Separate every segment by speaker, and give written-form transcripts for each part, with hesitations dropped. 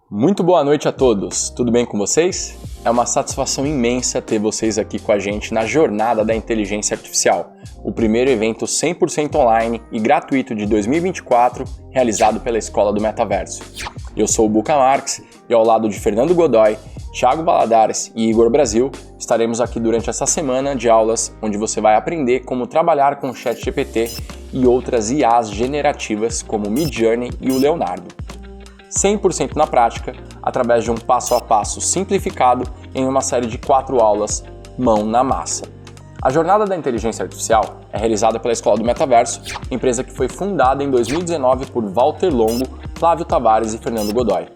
Speaker 1: Muito boa noite a todos, tudo bem com vocês? É uma satisfação imensa ter vocês aqui com a gente na Jornada da Inteligência Artificial, o primeiro evento 100% online e gratuito de 2024 realizado pela Escola do Metaverso. Eu sou o Buca Marx e ao lado de Fernando Godoy, Thiago Valadares e Igor Brasil, estaremos aqui durante essa semana de aulas onde você vai aprender como trabalhar com o ChatGPT e outras IAs generativas como o Midjourney e o Leonardo. 100% na prática, através de um passo a passo simplificado em uma série de 4 aulas, mão na massa. A Jornada da Inteligência Artificial é realizada pela Escola do Metaverso, empresa que foi fundada em 2019 por Walter Longo, Flávio Tavares e Fernando Godoy.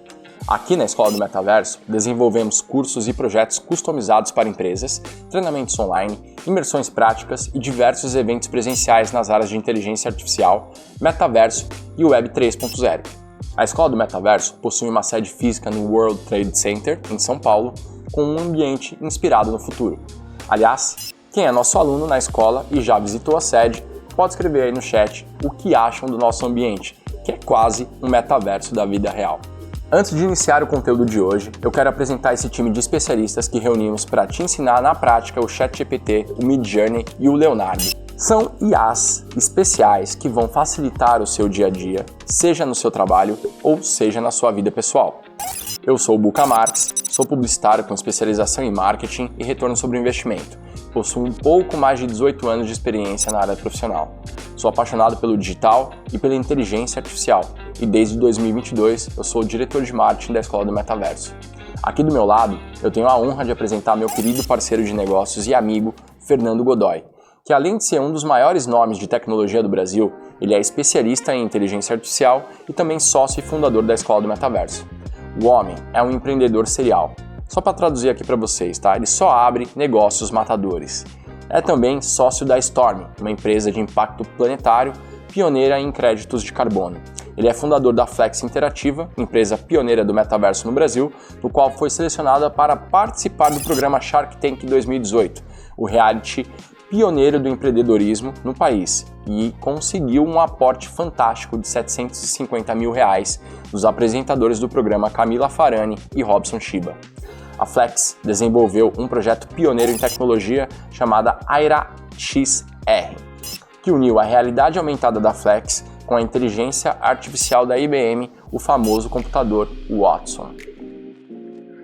Speaker 1: Aqui na Escola do Metaverso, desenvolvemos cursos e projetos customizados para empresas, treinamentos online, imersões práticas e diversos eventos presenciais nas áreas de inteligência artificial, metaverso e Web 3.0. A Escola do Metaverso possui uma sede física no World Trade Center, em São Paulo, com um ambiente inspirado no futuro. Aliás, quem é nosso aluno na escola e já visitou a sede, pode escrever aí no chat o que acham do nosso ambiente, que é quase um metaverso da vida real. Antes de iniciar o conteúdo de hoje, eu quero apresentar esse time de especialistas que reunimos para te ensinar na prática o ChatGPT, o Midjourney e o Leonardo. São IAs especiais que vão facilitar o seu dia a dia, seja no seu trabalho ou seja na sua vida pessoal. Eu sou o Buca Marx, sou publicitário com especialização em marketing e retorno sobre investimento. Possuo um pouco mais de 18 anos de experiência na área profissional. Sou apaixonado pelo digital e pela inteligência artificial e desde 2022 eu sou o diretor de marketing da Escola do Metaverso. Aqui do meu lado eu tenho a honra de apresentar meu querido parceiro de negócios e amigo Fernando Godoy, que além de ser um dos maiores nomes de tecnologia do Brasil, ele é especialista em inteligência artificial e também sócio e fundador da Escola do Metaverso. O homem é um empreendedor serial. Só para traduzir aqui para vocês, tá? Ele só abre negócios matadores. É também sócio da Storm, uma empresa de impacto planetário pioneira em créditos de carbono. Ele é fundador da Flex Interativa, empresa pioneira do metaverso no Brasil, no qual foi selecionada para participar do programa Shark Tank 2018, o reality pioneiro do empreendedorismo no país, e conseguiu um aporte fantástico de R$750 mil dos apresentadores do programa Camila Farani e Robson Shiba. A Flex desenvolveu um projeto pioneiro em tecnologia chamada Aira XR, que uniu a realidade aumentada da Flex com a inteligência artificial da IBM, o famoso computador Watson.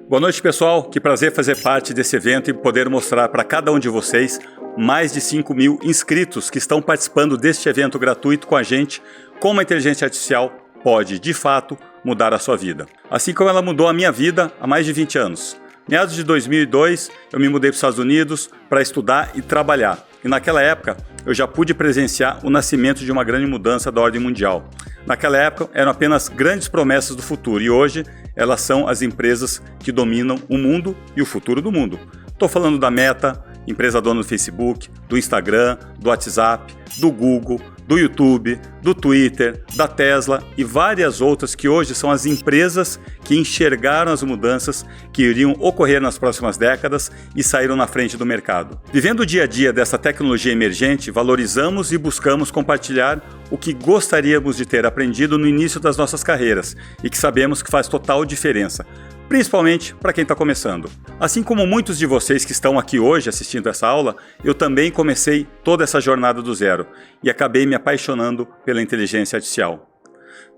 Speaker 2: Boa noite, pessoal. Que prazer fazer parte desse evento e poder mostrar para cada um de vocês mais de 5 mil inscritos que estão participando deste evento gratuito com a gente, como a inteligência artificial pode, de fato, mudar a sua vida. Assim como ela mudou a minha vida há mais de 20 anos. Meados de 2002, eu me mudei para os Estados Unidos para estudar e trabalhar. E naquela época, eu já pude presenciar o nascimento de uma grande mudança da ordem mundial. Naquela época, eram apenas grandes promessas do futuro e hoje elas são as empresas que dominam o mundo e o futuro do mundo. Estou falando da Meta, empresa dona do Facebook, do Instagram, do WhatsApp, do Google, do YouTube, do Twitter, da Tesla e várias outras que hoje são as empresas que enxergaram as mudanças que iriam ocorrer nas próximas décadas e saíram na frente do mercado. Vivendo o dia a dia dessa tecnologia emergente, valorizamos e buscamos compartilhar o que gostaríamos de ter aprendido no início das nossas carreiras e que sabemos que faz total diferença, principalmente para quem está começando. Assim como muitos de vocês que estão aqui hoje assistindo essa aula, eu também comecei toda essa jornada do zero e acabei me apaixonando pela inteligência artificial.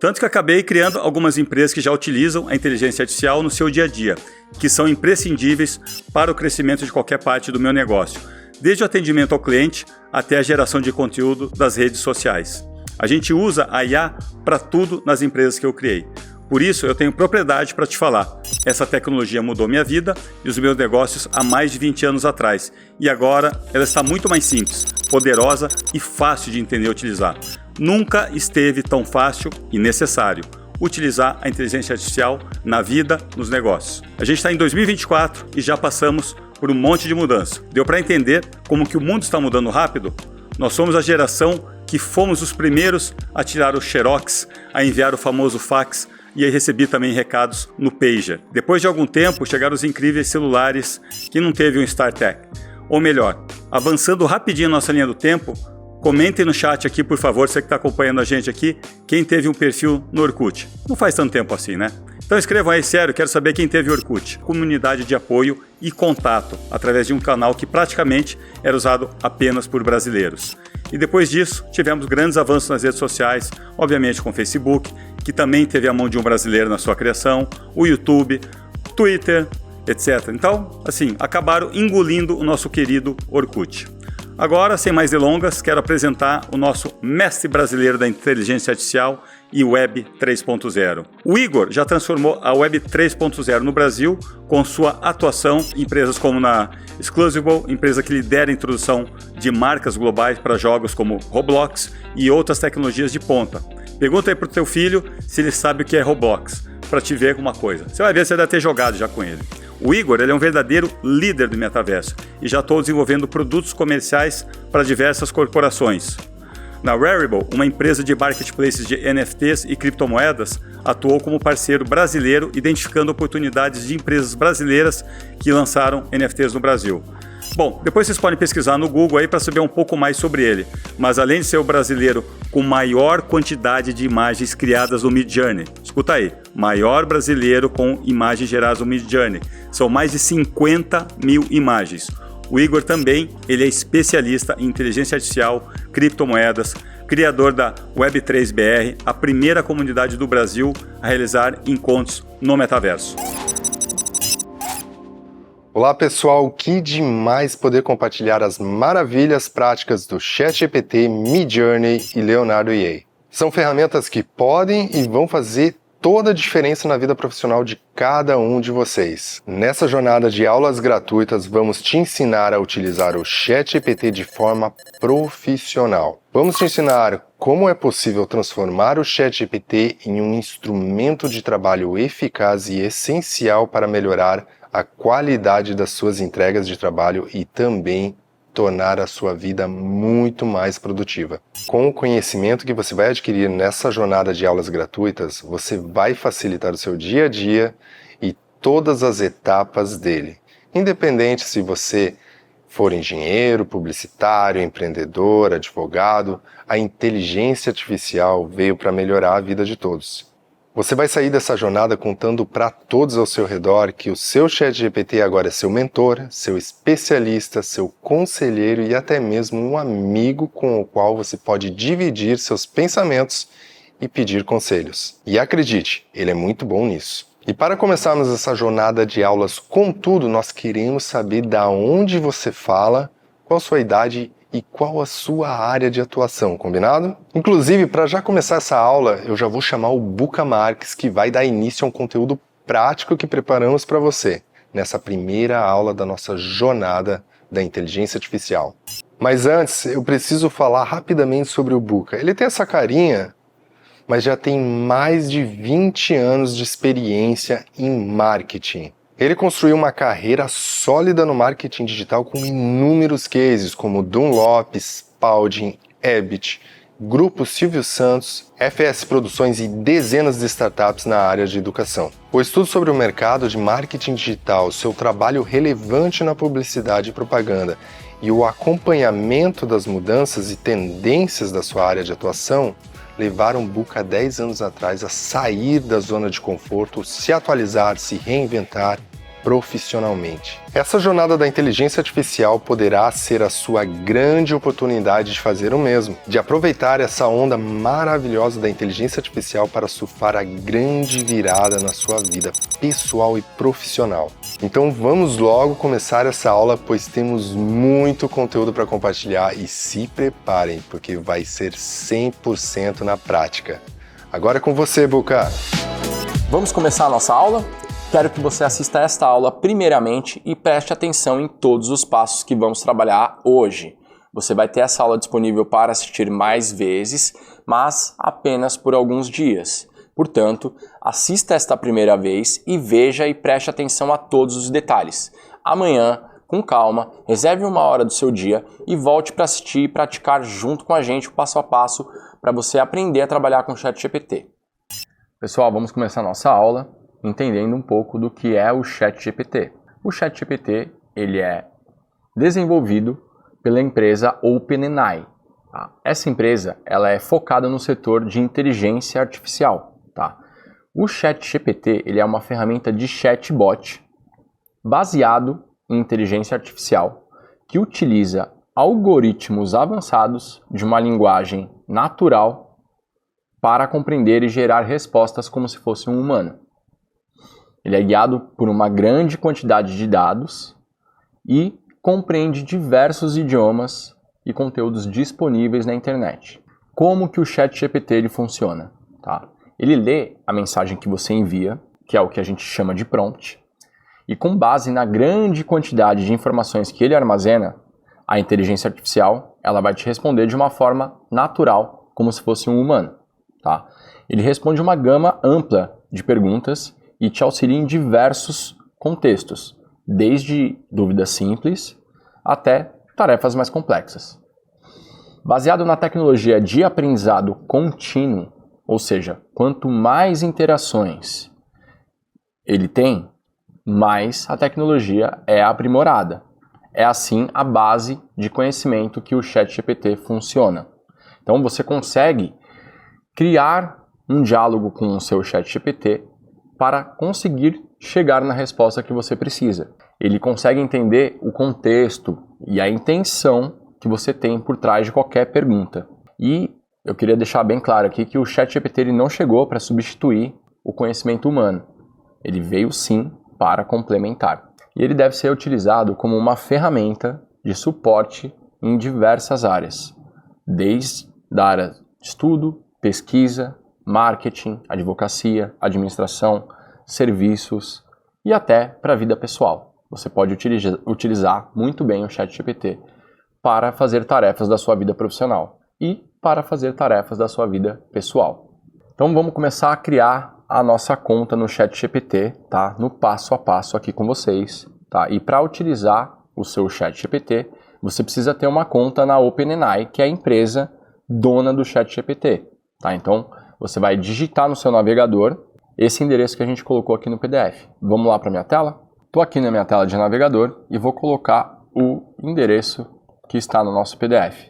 Speaker 2: Tanto que acabei criando algumas empresas que já utilizam a inteligência artificial no seu dia a dia, que são imprescindíveis para o crescimento de qualquer parte do meu negócio, desde o atendimento ao cliente até a geração de conteúdo das redes sociais. A gente usa a IA para tudo nas empresas que eu criei. Por isso, eu tenho propriedade para te falar. Essa tecnologia mudou minha vida e os meus negócios há mais de 20 anos atrás. E agora, ela está muito mais simples, poderosa e fácil de entender e utilizar. Nunca esteve tão fácil e necessário utilizar a inteligência artificial na vida, nos negócios. A gente está em 2024 e já passamos por um monte de mudança. Deu para entender como que o mundo está mudando rápido? Nós somos a geração que fomos os primeiros a tirar o Xerox, a enviar o famoso fax, e aí recebi também recados no Pager. Depois de algum tempo, chegaram os incríveis celulares que não teve um StarTech. Ou melhor, avançando rapidinho a nossa linha do tempo, Comentem no chat aqui, por favor, você que está acompanhando a gente aqui, quem teve um perfil no Orkut. Não faz tanto tempo assim, né? Então escrevam aí, sério, quero saber quem teve Orkut. Comunidade de apoio e contato, através de um canal que praticamente era usado apenas por brasileiros. E depois disso, tivemos grandes avanços nas redes sociais, obviamente com o Facebook, que também teve a mão de um brasileiro na sua criação, o YouTube, Twitter, etc. Então, assim, acabaram engolindo o nosso querido Orkut. Agora, sem mais delongas, quero apresentar o nosso mestre brasileiro da inteligência artificial e Web 3.0. O Igor já transformou a Web 3.0 no Brasil com sua atuação em empresas como na Exclusible, empresa que lidera a introdução de marcas globais para jogos como Roblox e outras tecnologias de ponta. Pergunta aí pro teu filho se ele sabe o que é Roblox, para te ver alguma coisa. Você vai ver, você deve ter jogado já com ele. O Igor ele é um verdadeiro líder do metaverso e já estou desenvolvendo produtos comerciais para diversas corporações. Na Rarible, uma empresa de marketplaces de NFTs e criptomoedas, atuou como parceiro brasileiro, identificando oportunidades de empresas brasileiras que lançaram NFTs no Brasil. Bom, depois vocês podem pesquisar no Google aí para saber um pouco mais sobre ele, mas além de ser o brasileiro com maior quantidade de imagens criadas no Midjourney, escuta aí, maior brasileiro com imagens geradas no Midjourney, são mais de 50 mil imagens. O Igor também, ele é especialista em inteligência artificial, criptomoedas, criador da Web3BR, a primeira comunidade do Brasil a realizar encontros no metaverso.
Speaker 3: Olá pessoal, que demais poder compartilhar as maravilhas práticas do ChatGPT, Midjourney e Leonardo IA. São ferramentas que podem e vão fazer toda a diferença na vida profissional de cada um de vocês. Nessa jornada de aulas gratuitas, vamos te ensinar a utilizar o ChatGPT de forma profissional. Vamos te ensinar como é possível transformar o ChatGPT em um instrumento de trabalho eficaz e essencial para melhorar a qualidade das suas entregas de trabalho e também tornar a sua vida muito mais produtiva. Com o conhecimento que você vai adquirir nessa jornada de aulas gratuitas, você vai facilitar o seu dia a dia e todas as etapas dele. Independente se você for engenheiro, publicitário, empreendedor, advogado, a inteligência artificial veio para melhorar a vida de todos. Você vai sair dessa jornada contando para todos ao seu redor que o seu ChatGPT agora é seu mentor, seu especialista, seu conselheiro e até mesmo um amigo com o qual você pode dividir seus pensamentos e pedir conselhos. E acredite, ele é muito bom nisso. E para começarmos essa jornada de aulas com tudo, nós queremos saber da onde você fala, qual a sua idade e qual a sua área de atuação, combinado? Inclusive, para já começar essa aula, eu já vou chamar o Buca Marques, que vai dar início a um conteúdo prático que preparamos para você, nessa primeira aula da nossa jornada da inteligência artificial. Mas antes, eu preciso falar rapidamente sobre o Buca. Ele tem essa carinha, mas já tem mais de 20 anos de experiência em marketing. Ele construiu uma carreira sólida no marketing digital com inúmeros cases, como Dunlop, Spalding, Ebit, Grupo Silvio Santos, FS Produções e dezenas de startups na área de educação. O estudo sobre o mercado de marketing digital, seu trabalho relevante na publicidade e propaganda e o acompanhamento das mudanças e tendências da sua área de atuação levaram Buca 10 anos atrás a sair da zona de conforto, se atualizar, se reinventar profissionalmente. Essa jornada da inteligência artificial poderá ser a sua grande oportunidade de fazer o mesmo, de aproveitar essa onda maravilhosa da inteligência artificial para surfar a grande virada na sua vida pessoal e profissional. Então vamos logo começar essa aula, pois temos muito conteúdo para compartilhar e se preparem, porque vai ser 100% na prática. Agora é com você, Buca!
Speaker 1: Vamos começar a nossa aula? Quero que você assista a esta aula primeiramente e preste atenção em todos os passos que vamos trabalhar hoje. Você vai ter essa aula disponível para assistir mais vezes, mas apenas por alguns dias. Portanto, assista esta primeira vez e veja e preste atenção a todos os detalhes. Amanhã, com calma, reserve uma hora do seu dia e volte para assistir e praticar junto com a gente o passo a passo para você aprender a trabalhar com o ChatGPT. Pessoal, vamos começar a nossa aula entendendo um pouco do que é o ChatGPT. O ChatGPT ele é desenvolvido pela empresa OpenAI. Tá? Essa empresa ela é focada no setor de inteligência artificial. Tá? O ChatGPT ele é uma ferramenta de chatbot baseado em inteligência artificial que utiliza algoritmos avançados de uma linguagem natural para compreender e gerar respostas como se fosse um humano. Ele é guiado por uma grande quantidade de dados e compreende diversos idiomas e conteúdos disponíveis na internet. Como que o ChatGPT ele funciona? Tá? Ele lê a mensagem que você envia, que é o que a gente chama de prompt, e com base na grande quantidade de informações que ele armazena, a inteligência artificial ela vai te responder de uma forma natural, como se fosse um humano. Tá? Ele responde uma gama ampla de perguntas e te auxilia em diversos contextos, desde dúvidas simples até tarefas mais complexas. Baseado na tecnologia de aprendizado contínuo, ou seja, quanto mais interações ele tem, mais a tecnologia é aprimorada. É assim a base de conhecimento que o ChatGPT funciona. Então você consegue criar um diálogo com o seu ChatGPT para conseguir chegar na resposta que você precisa. Ele consegue entender o contexto e a intenção que você tem por trás de qualquer pergunta. E eu queria deixar bem claro aqui que o ChatGPT ele não chegou para substituir o conhecimento humano. Ele veio sim para complementar. E ele deve ser utilizado como uma ferramenta de suporte em diversas áreas, desde a área de estudo, pesquisa, marketing, advocacia, administração, serviços e até para a vida pessoal. Você pode utilizar muito bem o ChatGPT para fazer tarefas da sua vida profissional e para fazer tarefas da sua vida pessoal. Então vamos começar a criar a nossa conta no ChatGPT, tá? No passo a passo aqui com vocês, tá? E para utilizar o seu ChatGPT, você precisa ter uma conta na OpenAI, que é a empresa dona do ChatGPT, tá? Então você vai digitar no seu navegador esse endereço que a gente colocou aqui no PDF. Vamos lá para minha tela? Estou aqui na minha tela de navegador e vou colocar o endereço que está no nosso PDF,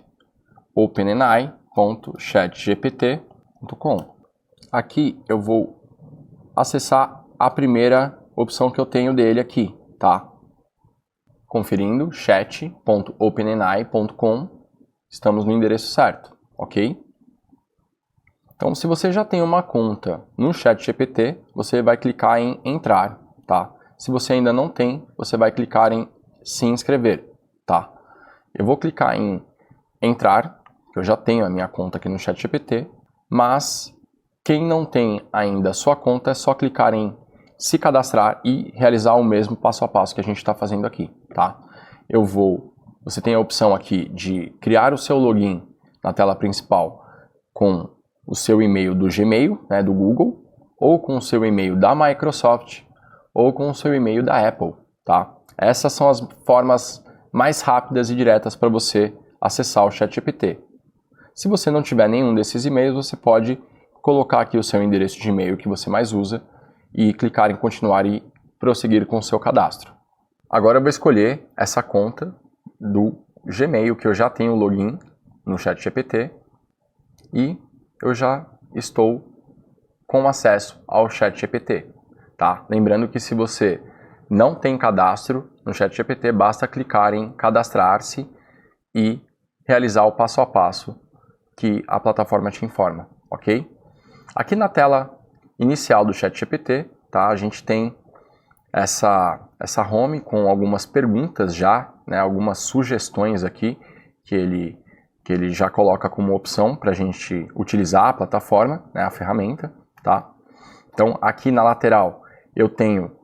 Speaker 1: openai.chatgpt.com. Aqui eu vou acessar a primeira opção que eu tenho dele aqui, tá? Conferindo, chat.openai.com, estamos no endereço certo, ok? Então, se você já tem uma conta no ChatGPT, você vai clicar em entrar, tá? Se você ainda não tem, você vai clicar em se inscrever, tá? Eu vou clicar em entrar, que eu já tenho a minha conta aqui no ChatGPT, mas quem não tem ainda a sua conta é só clicar em se cadastrar e realizar o mesmo passo a passo que a gente está fazendo aqui, tá? Você tem a opção aqui de criar o seu login na tela principal com o seu e-mail do Gmail, né, do Google, ou com o seu e-mail da Microsoft, ou com o seu e-mail da Apple, tá? Essas são as formas mais rápidas e diretas para você acessar o ChatGPT. Se você não tiver nenhum desses e-mails, você pode colocar aqui o seu endereço de e-mail que você mais usa e clicar em continuar e prosseguir com o seu cadastro. Agora eu vou escolher essa conta do Gmail que eu já tenho login no ChatGPT e eu já estou com acesso ao ChatGPT, tá? Lembrando que se você não tem cadastro no ChatGPT, basta clicar em cadastrar-se e realizar o passo a passo que a plataforma te informa, ok? Aqui na tela inicial do ChatGPT, tá? A gente tem essa home com algumas perguntas já, né? Algumas sugestões aqui que ele já coloca como opção para a gente utilizar a plataforma, né? A ferramenta, tá? Então aqui na lateral eu tenho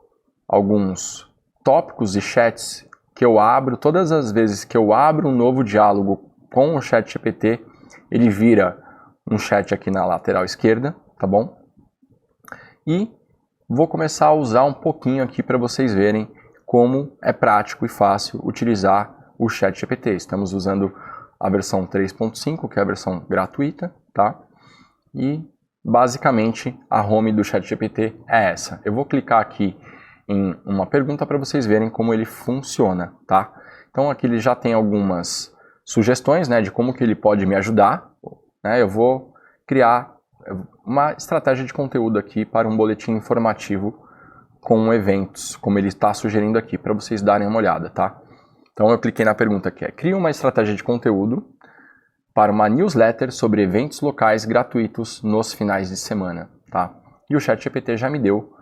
Speaker 1: alguns tópicos e chats que eu abro. Todas as vezes que eu abro um novo diálogo com o ChatGPT, ele vira um chat aqui na lateral esquerda, tá bom? E vou começar a usar um pouquinho aqui para vocês verem como é prático e fácil utilizar o ChatGPT. Estamos usando a versão 3.5, que é a versão gratuita, tá? E basicamente a home do ChatGPT é essa. Eu vou clicar aqui em uma pergunta para vocês verem como ele funciona, tá? Então aqui ele já tem algumas sugestões, né, de como que ele pode me ajudar, né, eu vou criar uma estratégia de conteúdo aqui para um boletim informativo com eventos, como ele está sugerindo aqui, para vocês darem uma olhada, tá? Então eu cliquei na pergunta que é: cria uma estratégia de conteúdo para uma newsletter sobre eventos locais gratuitos nos finais de semana, tá? E o ChatGPT já me deu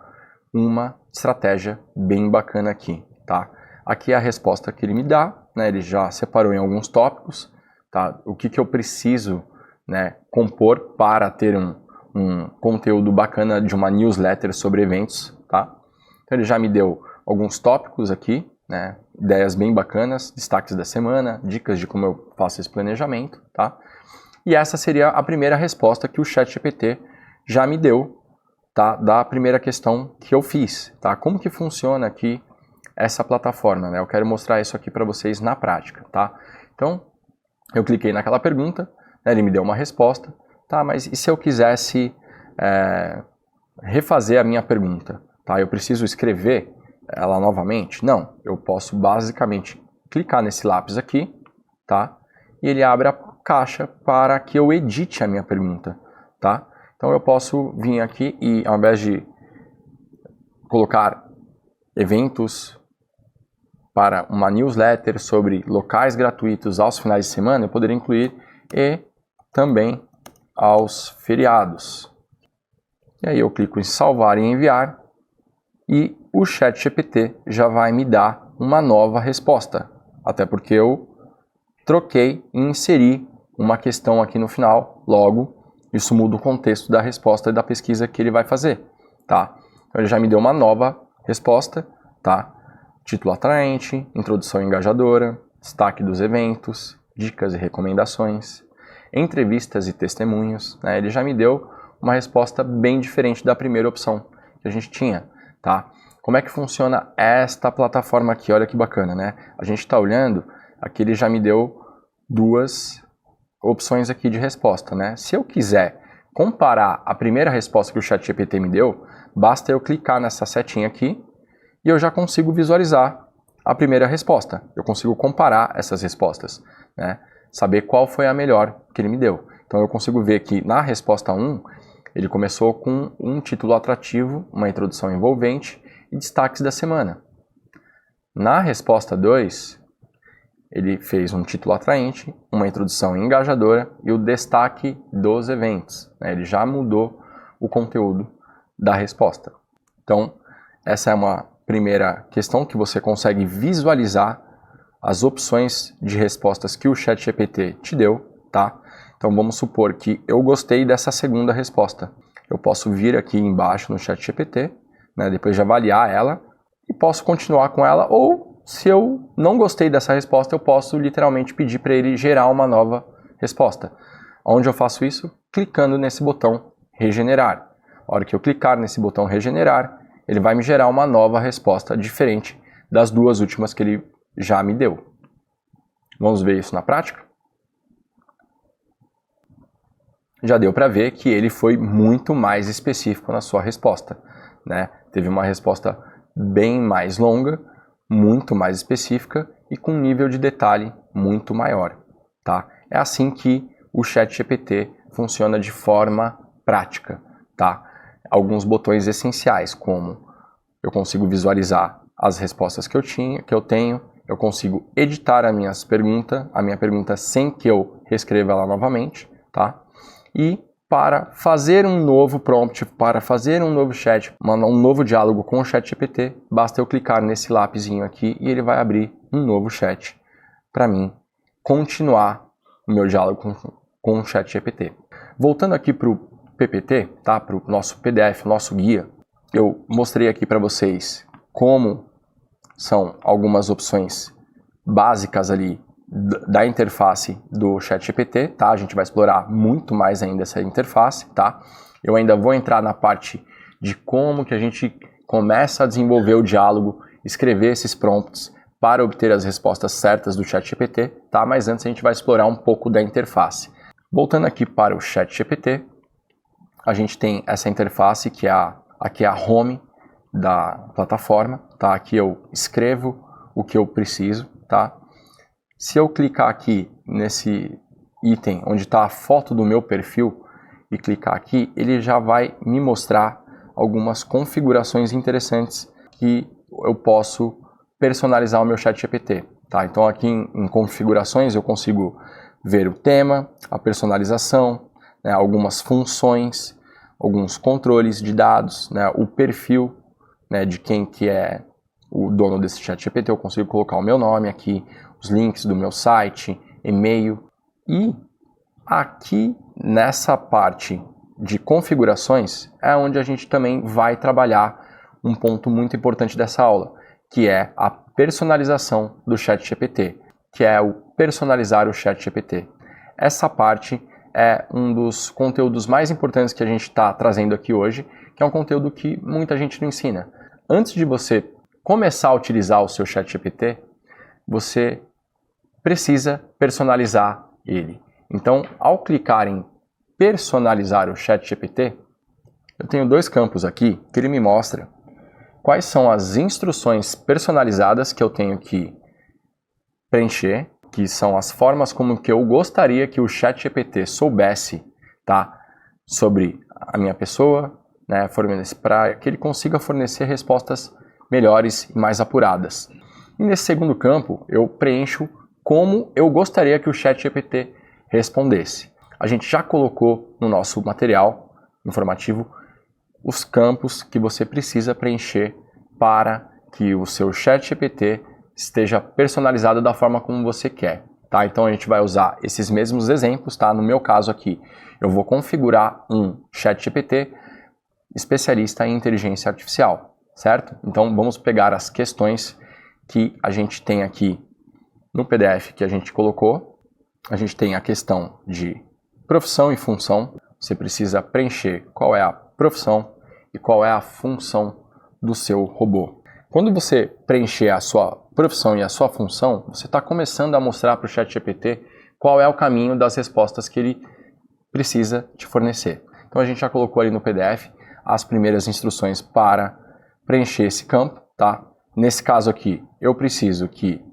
Speaker 1: uma estratégia bem bacana aqui, tá? Aqui é a resposta que ele me dá, né? Ele já separou em alguns tópicos, tá? O que eu preciso, né, compor para ter um conteúdo bacana de uma newsletter sobre eventos, tá? Então ele já me deu alguns tópicos aqui, né? Ideias bem bacanas, destaques da semana, dicas de como eu faço esse planejamento, tá? E essa seria a primeira resposta que o ChatGPT já me deu, tá? Da primeira questão que eu fiz, tá? Como que funciona aqui essa plataforma, né? Eu quero mostrar isso aqui para vocês na prática, tá? Então, eu cliquei naquela pergunta, né? Ele me deu uma resposta, tá? Mas e se eu quisesse refazer a minha pergunta, tá? Eu preciso escrever ela novamente? Não, eu posso basicamente clicar nesse lápis aqui, tá? E ele abre a caixa para que eu edite a minha pergunta, tá? Então eu posso vir aqui e, ao invés de colocar eventos para uma newsletter sobre locais gratuitos aos finais de semana, eu poderia incluir e também aos feriados. E aí eu clico em salvar e enviar e o ChatGPT já vai me dar uma nova resposta, até porque eu troquei e inseri uma questão aqui no final, logo isso muda o contexto da resposta e da pesquisa que ele vai fazer, tá? Então ele já me deu uma nova resposta, tá? Título atraente, introdução engajadora, destaque dos eventos, dicas e recomendações, entrevistas e testemunhos, né? Ele já me deu uma resposta bem diferente da primeira opção que a gente tinha, tá? Como é que funciona esta plataforma aqui? Olha que bacana, né? A gente está olhando, aqui ele já me deu duas opções aqui de resposta, né? Se eu quiser comparar a primeira resposta que o ChatGPT me deu, basta eu clicar nessa setinha aqui e eu já consigo visualizar a primeira resposta. Eu consigo comparar essas respostas, né? Saber qual foi a melhor que ele me deu. Então eu consigo ver que na resposta 1, ele começou com um título atrativo, uma introdução envolvente e destaques da semana. Na resposta 2, ele fez um título atraente, uma introdução engajadora e o destaque dos eventos, né? Ele já mudou o conteúdo da resposta. Então, essa é uma primeira questão que você consegue visualizar as opções de respostas que o ChatGPT te deu, tá? Então vamos supor que eu gostei dessa segunda resposta. Eu posso vir aqui embaixo no ChatGPT, né, depois de avaliar ela, e posso continuar com ela, ou se eu não gostei dessa resposta, eu posso literalmente pedir para ele gerar uma nova resposta. Onde eu faço isso? Clicando nesse botão regenerar. A hora que eu clicar nesse botão regenerar, ele vai me gerar uma nova resposta diferente das duas últimas que ele já me deu. Vamos ver isso na prática? Já deu para ver que ele foi muito mais específico na sua resposta, né? Teve uma resposta bem mais longa, muito mais específica e com um nível de detalhe muito maior, tá? É assim que o ChatGPT funciona de forma prática, tá? Alguns botões essenciais, como eu consigo visualizar as respostas que eu tenho, eu consigo editar a minha pergunta sem que eu reescreva ela novamente, tá? E para fazer um novo prompt, para fazer um novo chat, um novo diálogo com o ChatGPT, basta eu clicar nesse lapisinho aqui e ele vai abrir um novo chat para mim continuar o meu diálogo com o ChatGPT. Voltando aqui para o PPT, tá? Para o nosso PDF, nosso guia, eu mostrei aqui para vocês como são algumas opções básicas ali da interface do ChatGPT, tá? A gente vai explorar muito mais ainda essa interface, tá? Eu ainda vou entrar na parte de como que a gente começa a desenvolver o diálogo, escrever esses prompts para obter as respostas certas do ChatGPT, tá? Mas antes a gente vai explorar um pouco da interface. Voltando aqui para o ChatGPT, a gente tem essa interface que aqui é a home da plataforma, tá? Aqui eu escrevo o que eu preciso, tá? Se eu clicar aqui nesse item onde está a foto do meu perfil e clicar aqui, ele já vai me mostrar algumas configurações interessantes que eu posso personalizar o meu ChatGPT. Tá? Então aqui em configurações eu consigo ver o tema, a personalização, né, algumas funções, alguns controles de dados, né, o perfil, né, de quem que é o dono desse ChatGPT. Eu consigo colocar o meu nome aqui, os links do meu site, e-mail. E aqui nessa parte de configurações é onde a gente também vai trabalhar um ponto muito importante dessa aula, que é a personalização do ChatGPT, que é o personalizar o ChatGPT. Essa parte é um dos conteúdos mais importantes que a gente está trazendo aqui hoje, que é um conteúdo que muita gente não ensina. Antes de você começar a utilizar o seu ChatGPT, você precisa personalizar ele. Então, ao clicar em personalizar o ChatGPT, eu tenho dois campos aqui que ele me mostra quais são as instruções personalizadas que eu tenho que preencher, que são as formas como que eu gostaria que o ChatGPT soubesse, tá, sobre a minha pessoa, né, para que ele consiga fornecer respostas melhores e mais apuradas. E nesse segundo campo, eu preencho como eu gostaria que o ChatGPT respondesse. A gente já colocou no nosso material informativo os campos que você precisa preencher para que o seu ChatGPT esteja personalizado da forma como você quer. Tá? Então a gente vai usar esses mesmos exemplos. Tá? No meu caso aqui, eu vou configurar um ChatGPT especialista em inteligência artificial, certo? Então vamos pegar as questões que a gente tem aqui no PDF que a gente colocou. A gente tem a questão de profissão e função. Você precisa preencher qual é a profissão e qual é a função do seu robô. Quando você preencher a sua profissão e a sua função, você está começando a mostrar para o ChatGPT qual é o caminho das respostas que ele precisa te fornecer. Então a gente já colocou ali no PDF as primeiras instruções para preencher esse campo. Tá? Nesse caso aqui, eu preciso que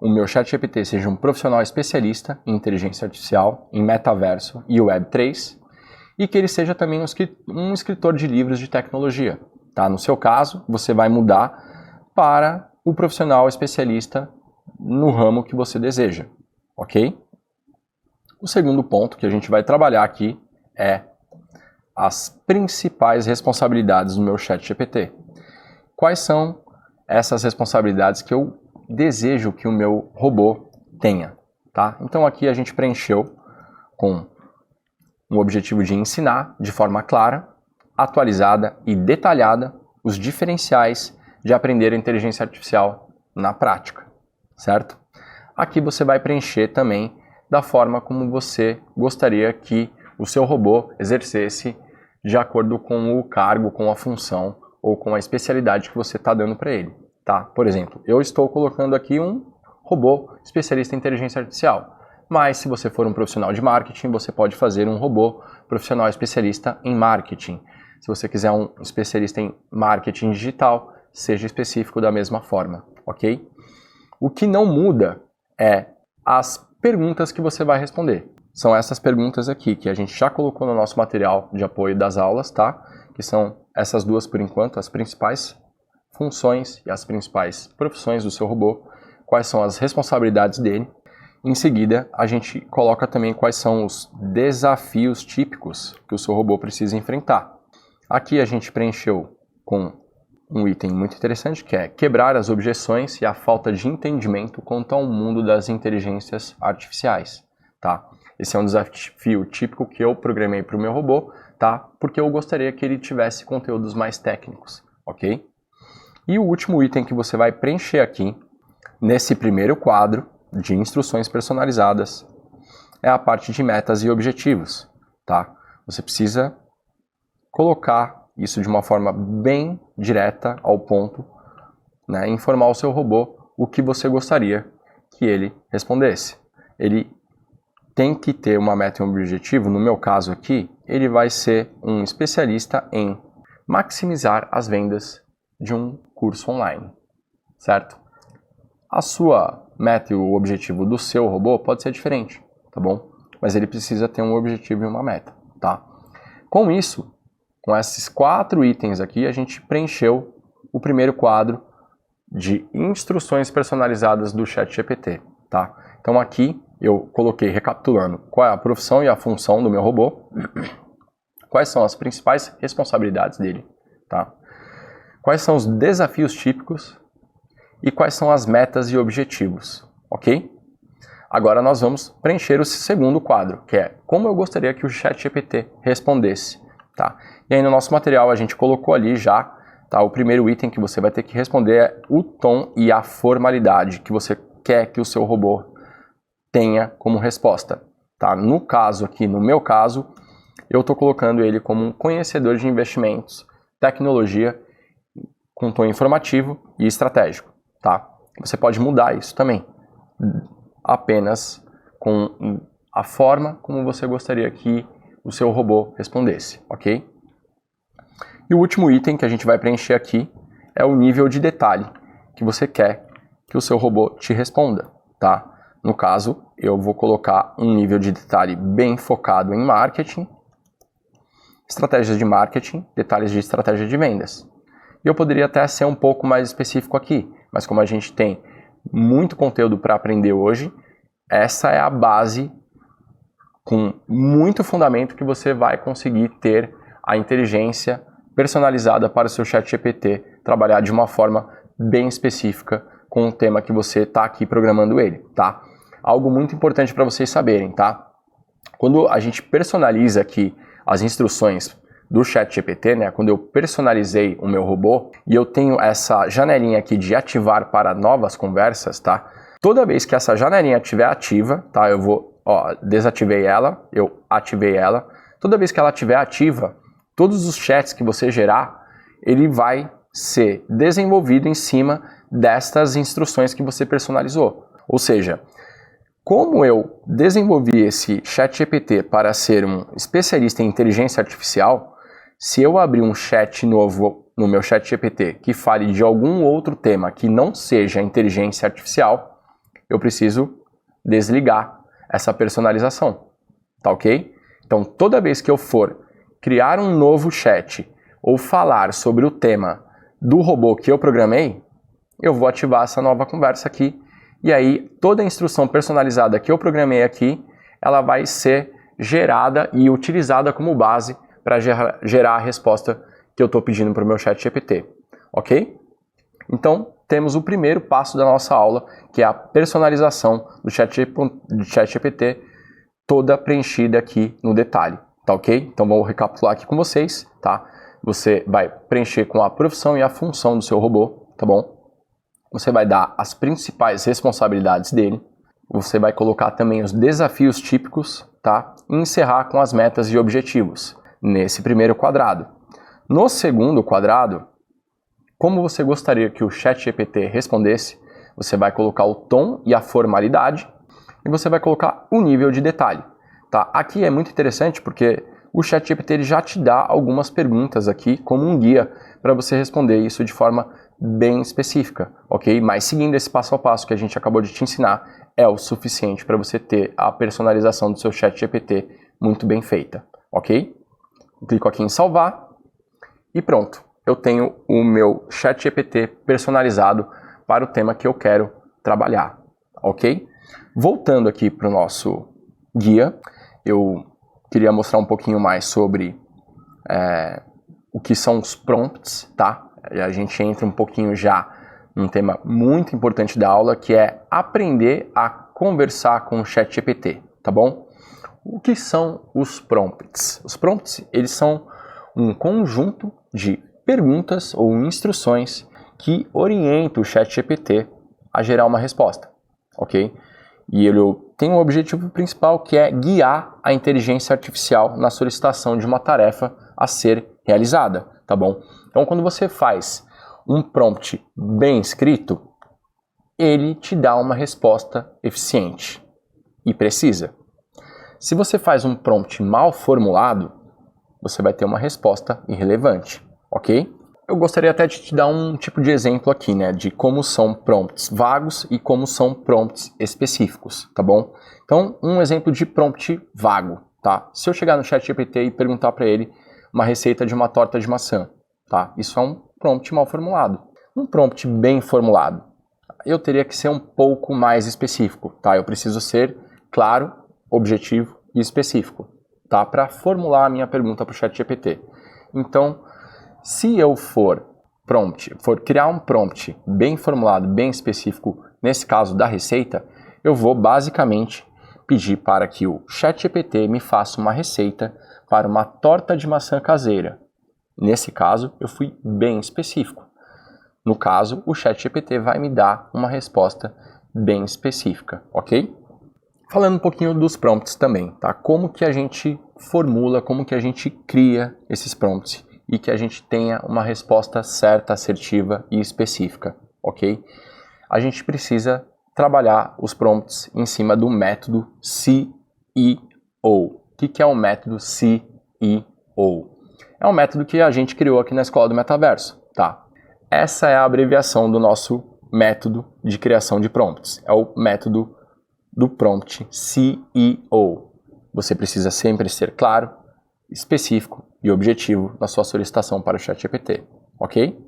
Speaker 1: o meu ChatGPT seja um profissional especialista em inteligência artificial, em metaverso e Web3, e que ele seja também um escritor de livros de tecnologia. Tá? No seu caso, você vai mudar para o profissional especialista no ramo que você deseja, ok? O segundo ponto que a gente vai trabalhar aqui é as principais responsabilidades do meu ChatGPT. Quais são essas responsabilidades que eu desejo que o meu robô tenha? Tá? Então aqui a gente preencheu com um objetivo de ensinar de forma clara, atualizada e detalhada os diferenciais de aprender a inteligência artificial na prática, certo? Aqui você vai preencher também da forma como você gostaria que o seu robô exercesse de acordo com o cargo, com a função ou com a especialidade que você está dando para ele. Tá? Por exemplo, eu estou colocando aqui um robô especialista em inteligência artificial, mas se você for um profissional de marketing, você pode fazer um robô profissional especialista em marketing. Se você quiser um especialista em marketing digital, seja específico da mesma forma, ok? O que não muda é as perguntas que você vai responder. São essas perguntas aqui que a gente já colocou no nosso material de apoio das aulas, tá? Que são essas duas por enquanto, as principais funções e as principais profissões do seu robô, quais são as responsabilidades dele. Em seguida, a gente coloca também quais são os desafios típicos que o seu robô precisa enfrentar. Aqui a gente preencheu com um item muito interessante, que é quebrar as objeções e a falta de entendimento quanto ao mundo das inteligências artificiais. Tá? Esse é um desafio típico que eu programei para o meu robô, tá? Porque eu gostaria que ele tivesse conteúdos mais técnicos, ok? E o último item que você vai preencher aqui, nesse primeiro quadro de instruções personalizadas, é a parte de metas e objetivos. Tá? Você precisa colocar isso de uma forma bem direta ao ponto, né? Informar o seu robô o que você gostaria que ele respondesse. Ele tem que ter uma meta e um objetivo. No meu caso aqui, ele vai ser um especialista em maximizar as vendas de um curso online, certo? A sua meta e o objetivo do seu robô pode ser diferente, tá bom? Mas ele precisa ter um objetivo e uma meta, tá? Com isso, com esses 4 itens aqui, a gente preencheu o primeiro quadro de instruções personalizadas do ChatGPT, tá? Então aqui eu coloquei, recapitulando, qual é a profissão e a função do meu robô, quais são as principais responsabilidades dele, tá? Quais são os desafios típicos e quais são as metas e objetivos, ok? Agora nós vamos preencher o segundo quadro, que é como eu gostaria que o ChatGPT respondesse, tá? E aí no nosso material a gente colocou ali já, tá? O primeiro item que você vai ter que responder é o tom e a formalidade que você quer que o seu robô tenha como resposta, tá? No caso aqui, no meu caso, eu estou colocando ele como um conhecedor de investimentos, tecnologia, com tom informativo e estratégico, tá? Você pode mudar isso também, apenas com a forma como você gostaria que o seu robô respondesse, ok? E o último item que a gente vai preencher aqui é o nível de detalhe que você quer que o seu robô te responda, tá? No caso, eu vou colocar um nível de detalhe bem focado em marketing, estratégias de marketing, detalhes de estratégia de vendas. E eu poderia até ser um pouco mais específico aqui, mas como a gente tem muito conteúdo para aprender hoje, essa é a base com muito fundamento que você vai conseguir ter a inteligência personalizada para o seu ChatGPT trabalhar de uma forma bem específica com o tema que você está aqui programando ele, tá? Algo muito importante para vocês saberem, tá? Quando a gente personaliza aqui as instruções do ChatGPT, né? Quando eu personalizei o meu robô e eu tenho essa janelinha aqui de ativar para novas conversas, tá? Toda vez que essa janelinha estiver ativa, tá? Eu vou, desativei ela, eu ativei ela. Toda vez que ela estiver ativa, todos os chats que você gerar, ele vai ser desenvolvido em cima destas instruções que você personalizou. Ou seja, como eu desenvolvi esse ChatGPT para ser um especialista em inteligência artificial, se eu abrir um chat novo no meu ChatGPT que fale de algum outro tema que não seja inteligência artificial, eu preciso desligar essa personalização, tá ok? Então, toda vez que eu for criar um novo chat ou falar sobre o tema do robô que eu programei, eu vou ativar essa nova conversa aqui e aí toda a instrução personalizada que eu programei aqui, ela vai ser gerada e utilizada como base para gerar a resposta que eu estou pedindo para o meu ChatGPT, ok? Então, temos o primeiro passo da nossa aula, que é a personalização do ChatGPT, toda preenchida aqui no detalhe, tá ok? Então, vou recapitular aqui com vocês, tá? Você vai preencher com a profissão e a função do seu robô, tá bom? Você vai dar as principais responsabilidades dele, você vai colocar também os desafios típicos, tá? E encerrar com as metas e objetivos, nesse primeiro quadrado. No segundo quadrado, como você gostaria que o ChatGPT respondesse, você vai colocar o tom e a formalidade e você vai colocar o nível de detalhe, tá? Aqui é muito interessante porque o ChatGPT ele já te dá algumas perguntas aqui como um guia para você responder isso de forma bem específica, ok? Mas seguindo esse passo a passo que a gente acabou de te ensinar, é o suficiente para você ter a personalização do seu ChatGPT muito bem feita, ok? Clico aqui em salvar e pronto. Eu tenho o meu ChatGPT personalizado para o tema que eu quero trabalhar, ok? Voltando aqui para o nosso guia, eu queria mostrar um pouquinho mais sobre o que são os prompts, tá? E a gente entra um pouquinho já num tema muito importante da aula, que é aprender a conversar com o ChatGPT, tá bom? O que são os prompts? Os prompts, eles são um conjunto de perguntas ou instruções que orientam o ChatGPT a gerar uma resposta, ok? E ele tem um objetivo principal que é guiar a inteligência artificial na solicitação de uma tarefa a ser realizada, tá bom? Então, quando você faz um prompt bem escrito, ele te dá uma resposta eficiente e precisa. Se você faz um prompt mal formulado, você vai ter uma resposta irrelevante, ok? eu gostaria até de te dar um tipo de exemplo aqui, né, de como são prompts vagos e como são prompts específicos, tá bom? Então, um exemplo de prompt vago, tá? Se eu chegar no ChatGPT e perguntar para ele uma receita de uma torta de maçã, tá? Isso é um prompt mal formulado. Um prompt bem formulado, eu teria que ser um pouco mais específico, tá? Eu preciso ser claro, objetivo e específico, tá? Para formular a minha pergunta para o ChatGPT. Então, se eu for criar um prompt bem formulado, bem específico, nesse caso da receita, eu vou basicamente pedir para que o ChatGPT me faça uma receita para uma torta de maçã caseira. Nesse caso, eu fui bem específico. No caso, o ChatGPT vai me dar uma resposta bem específica, ok? Falando um pouquinho dos prompts também, tá? Como que a gente formula, como que a gente cria esses prompts e que a gente tenha uma resposta certa, assertiva e específica, ok? A gente precisa trabalhar os prompts em cima do método CEO. O que é o método CEO? É um método que a gente criou aqui na Escola do Metaverso, tá? Essa é a abreviação do nosso método de criação de prompts. É o método do prompt CEO. Você precisa sempre ser claro, específico e objetivo na sua solicitação para o ChatGPT, ok?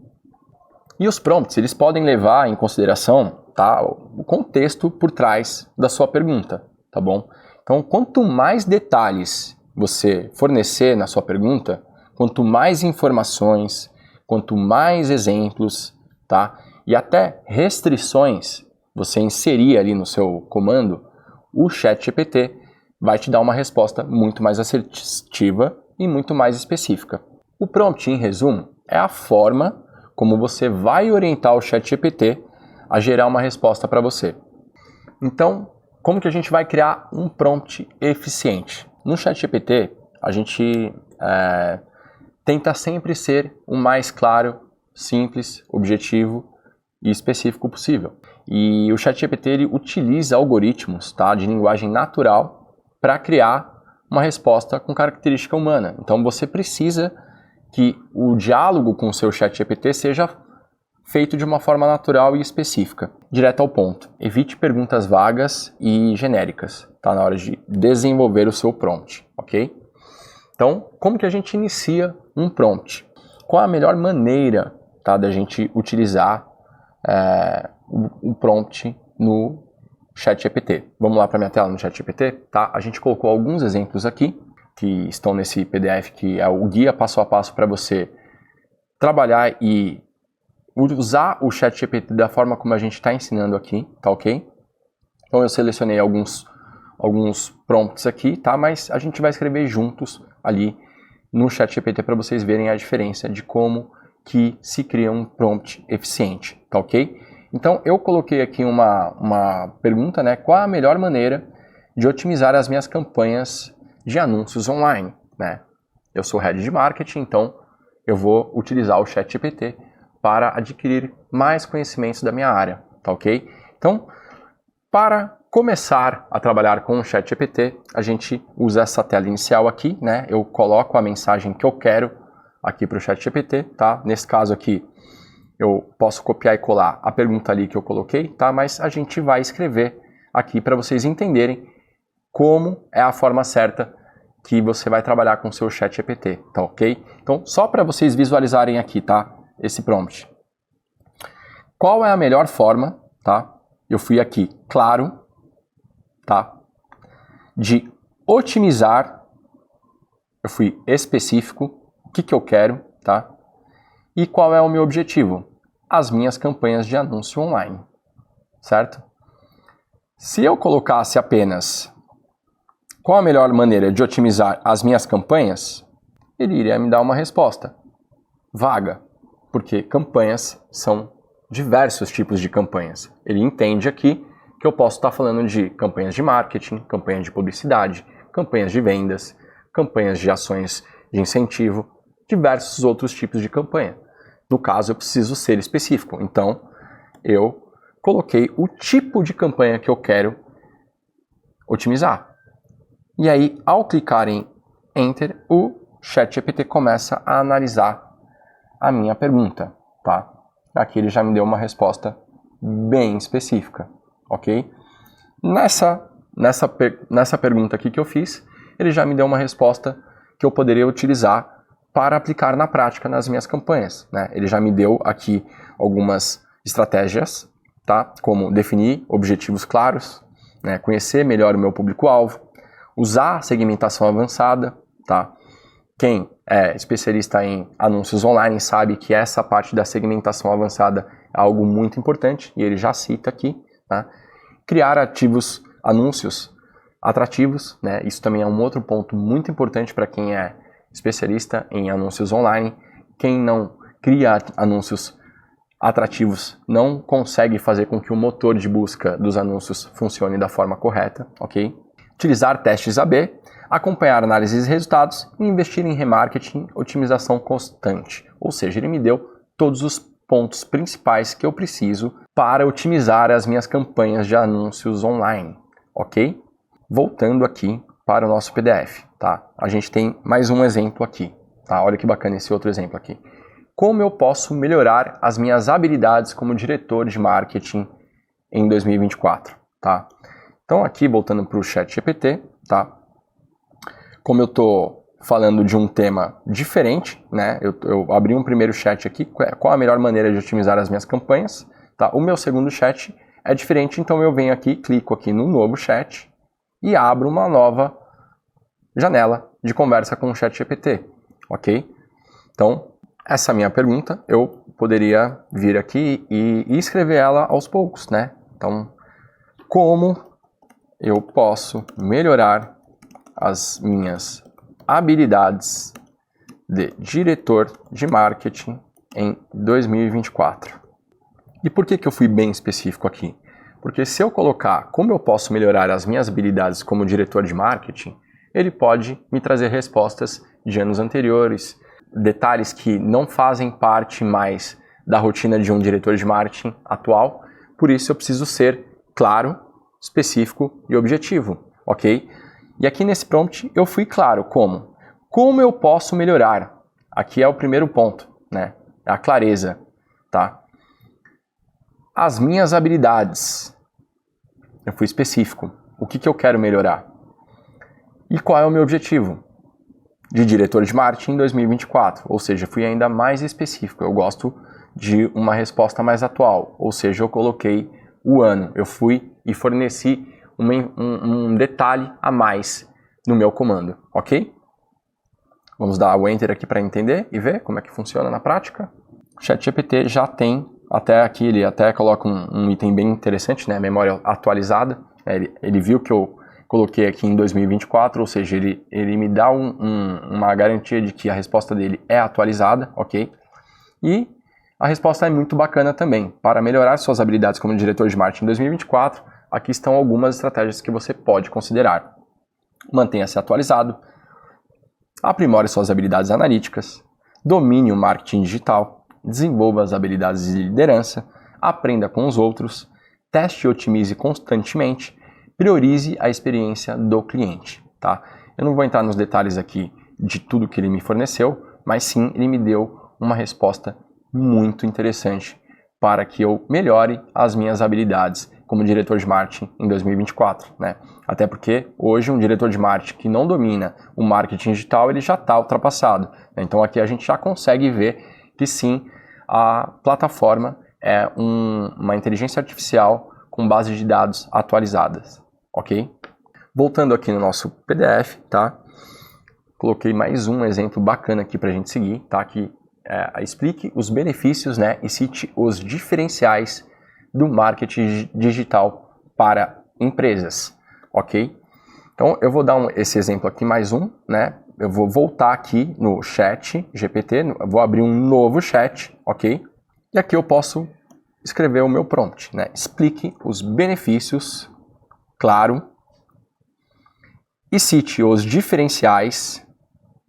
Speaker 1: E os prompts, eles podem levar em consideração, tá, o contexto por trás da sua pergunta, tá bom? Então, quanto mais detalhes você fornecer na sua pergunta, quanto mais informações, quanto mais exemplos, tá, e até restrições você inserir ali no seu comando, o ChatGPT vai te dar uma resposta muito mais assertiva e muito mais específica. O prompt, em resumo, é a forma como você vai orientar o ChatGPT a gerar uma resposta para você. Então, como que a gente vai criar um prompt eficiente? No ChatGPT, a gente tenta sempre ser o mais claro, simples, objetivo e específico possível. E o ChatGPT ele utiliza algoritmos, tá, de linguagem natural para criar uma resposta com característica humana. Então você precisa que o diálogo com o seu ChatGPT seja feito de uma forma natural e específica, direto ao ponto. Evite perguntas vagas e genéricas, tá, na hora de desenvolver o seu prompt, ok? Então, como que a gente inicia um prompt? Qual a melhor maneira, tá, da gente utilizar o prompt no ChatGPT? Vamos lá para minha tela no ChatGPT, tá? A gente colocou alguns exemplos aqui que estão nesse PDF que é o guia passo a passo para você trabalhar e usar o ChatGPT da forma como a gente está ensinando aqui, tá ok? Então eu selecionei alguns prompts aqui, tá? Mas a gente vai escrever juntos ali no ChatGPT para vocês verem a diferença de como que se cria um prompt eficiente, tá ok? Então eu coloquei aqui uma pergunta, né? Qual a melhor maneira de otimizar as minhas campanhas de anúncios online, né? Eu sou head de marketing, então eu vou utilizar o ChatGPT para adquirir mais conhecimentos da minha área, tá ok? Então, para começar a trabalhar com o ChatGPT, a gente usa essa tela inicial aqui, né? Eu coloco a mensagem que eu quero aqui para o ChatGPT, tá? Nesse caso aqui, eu posso copiar e colar a pergunta ali que eu coloquei, tá? Mas a gente vai escrever aqui para vocês entenderem como é a forma certa que você vai trabalhar com o seu ChatGPT, tá ok? Então, só para vocês visualizarem aqui, tá? Esse prompt. Qual é a melhor forma, tá? Eu fui aqui, claro, tá? De otimizar, eu fui específico, o que eu quero, tá? E qual é o meu objetivo? As minhas campanhas de anúncio online, certo? Se eu colocasse apenas qual a melhor maneira de otimizar as minhas campanhas, ele iria me dar uma resposta vaga, porque campanhas são diversos tipos de campanhas. Ele entende aqui que eu posso estar falando de campanhas de marketing, campanhas de publicidade, campanhas de vendas, campanhas de ações de incentivo, diversos outros tipos de campanha. No caso, eu preciso ser específico. Então, eu coloquei o tipo de campanha que eu quero otimizar. E aí, ao clicar em Enter, o ChatGPT começa a analisar a minha pergunta, tá? Aqui ele já me deu uma resposta bem específica, ok? Nessa pergunta aqui que eu fiz, ele já me deu uma resposta que eu poderia utilizar para aplicar na prática nas minhas campanhas, né? Ele já me deu aqui algumas estratégias, tá? Como definir objetivos claros, né? Conhecer melhor o meu público-alvo, usar a segmentação avançada, tá? Quem é especialista em anúncios online sabe que essa parte da segmentação avançada é algo muito importante, e ele já cita aqui, tá? Criar anúncios atrativos, né? Isso também é um outro ponto muito importante para quem é especialista em anúncios online. Quem não cria anúncios atrativos não consegue fazer com que o motor de busca dos anúncios funcione da forma correta, ok? Utilizar testes AB, acompanhar análises de resultados e investir em remarketing, otimização constante. Ou seja, ele me deu todos os pontos principais que eu preciso para otimizar as minhas campanhas de anúncios online, ok? Voltando aqui para o nosso PDF, tá? A gente tem mais um exemplo aqui, tá? Olha que bacana esse outro exemplo aqui. Como eu posso melhorar as minhas habilidades como diretor de marketing em 2024, tá? Então aqui, voltando para o ChatGPT, tá? Como eu estou falando de um tema diferente, né? Eu abri um primeiro chat aqui, qual a melhor maneira de otimizar as minhas campanhas, tá? O meu segundo chat é diferente, então eu venho aqui, clico aqui no novo chat e abro uma nova janela de conversa com o ChatGPT, ok? Então, essa minha pergunta, eu poderia vir aqui e escrever ela aos poucos, né? Então, como eu posso melhorar as minhas habilidades de diretor de marketing em 2024? E por que eu fui bem específico aqui? Porque se eu colocar como eu posso melhorar as minhas habilidades como diretor de marketing, ele pode me trazer respostas de anos anteriores, detalhes que não fazem parte mais da rotina de um diretor de marketing atual. Por isso eu preciso ser claro, específico e objetivo, ok? E aqui nesse prompt eu fui claro como? Como eu posso melhorar? Aqui é o primeiro ponto, né? A clareza, tá? As minhas habilidades. Eu fui específico. O que eu quero melhorar? E qual é o meu objetivo? De diretor de marketing em 2024. Ou seja, fui ainda mais específico. Eu gosto de uma resposta mais atual. Ou seja, eu coloquei o ano. Eu fui e forneci um detalhe a mais no meu comando, ok? Vamos dar o Enter aqui para entender e ver como é que funciona na prática. O ChatGPT já tem, até aqui ele até coloca um item bem interessante, né? Memória atualizada. Ele viu que eu coloquei aqui em 2024, ou seja, ele me dá uma garantia de que a resposta dele é atualizada, ok? E a resposta é muito bacana também. Para melhorar suas habilidades como diretor de marketing em 2024, aqui estão algumas estratégias que você pode considerar. Mantenha-se atualizado, aprimore suas habilidades analíticas, domine o marketing digital, desenvolva as habilidades de liderança, aprenda com os outros, teste e otimize constantemente, priorize a experiência do cliente, tá? Eu não vou entrar nos detalhes aqui de tudo que ele me forneceu, mas sim, ele me deu uma resposta muito interessante para que eu melhore as minhas habilidades como diretor de marketing em 2024, né? Até porque hoje um diretor de marketing que não domina o marketing digital, ele já está ultrapassado, né? Então aqui a gente já consegue ver que sim, a plataforma é uma inteligência artificial com base de dados atualizadas, ok? Voltando aqui no nosso PDF, tá? Coloquei mais um exemplo bacana aqui para a gente seguir, tá? Que explique os benefícios, né? E cite os diferenciais do marketing digital para empresas, ok? Então eu vou dar esse exemplo aqui, mais um, né? Eu vou voltar aqui no chat GPT, vou abrir um novo chat, ok? E aqui eu posso escrever o meu prompt, né? Explique os benefícios, claro, e cite os diferenciais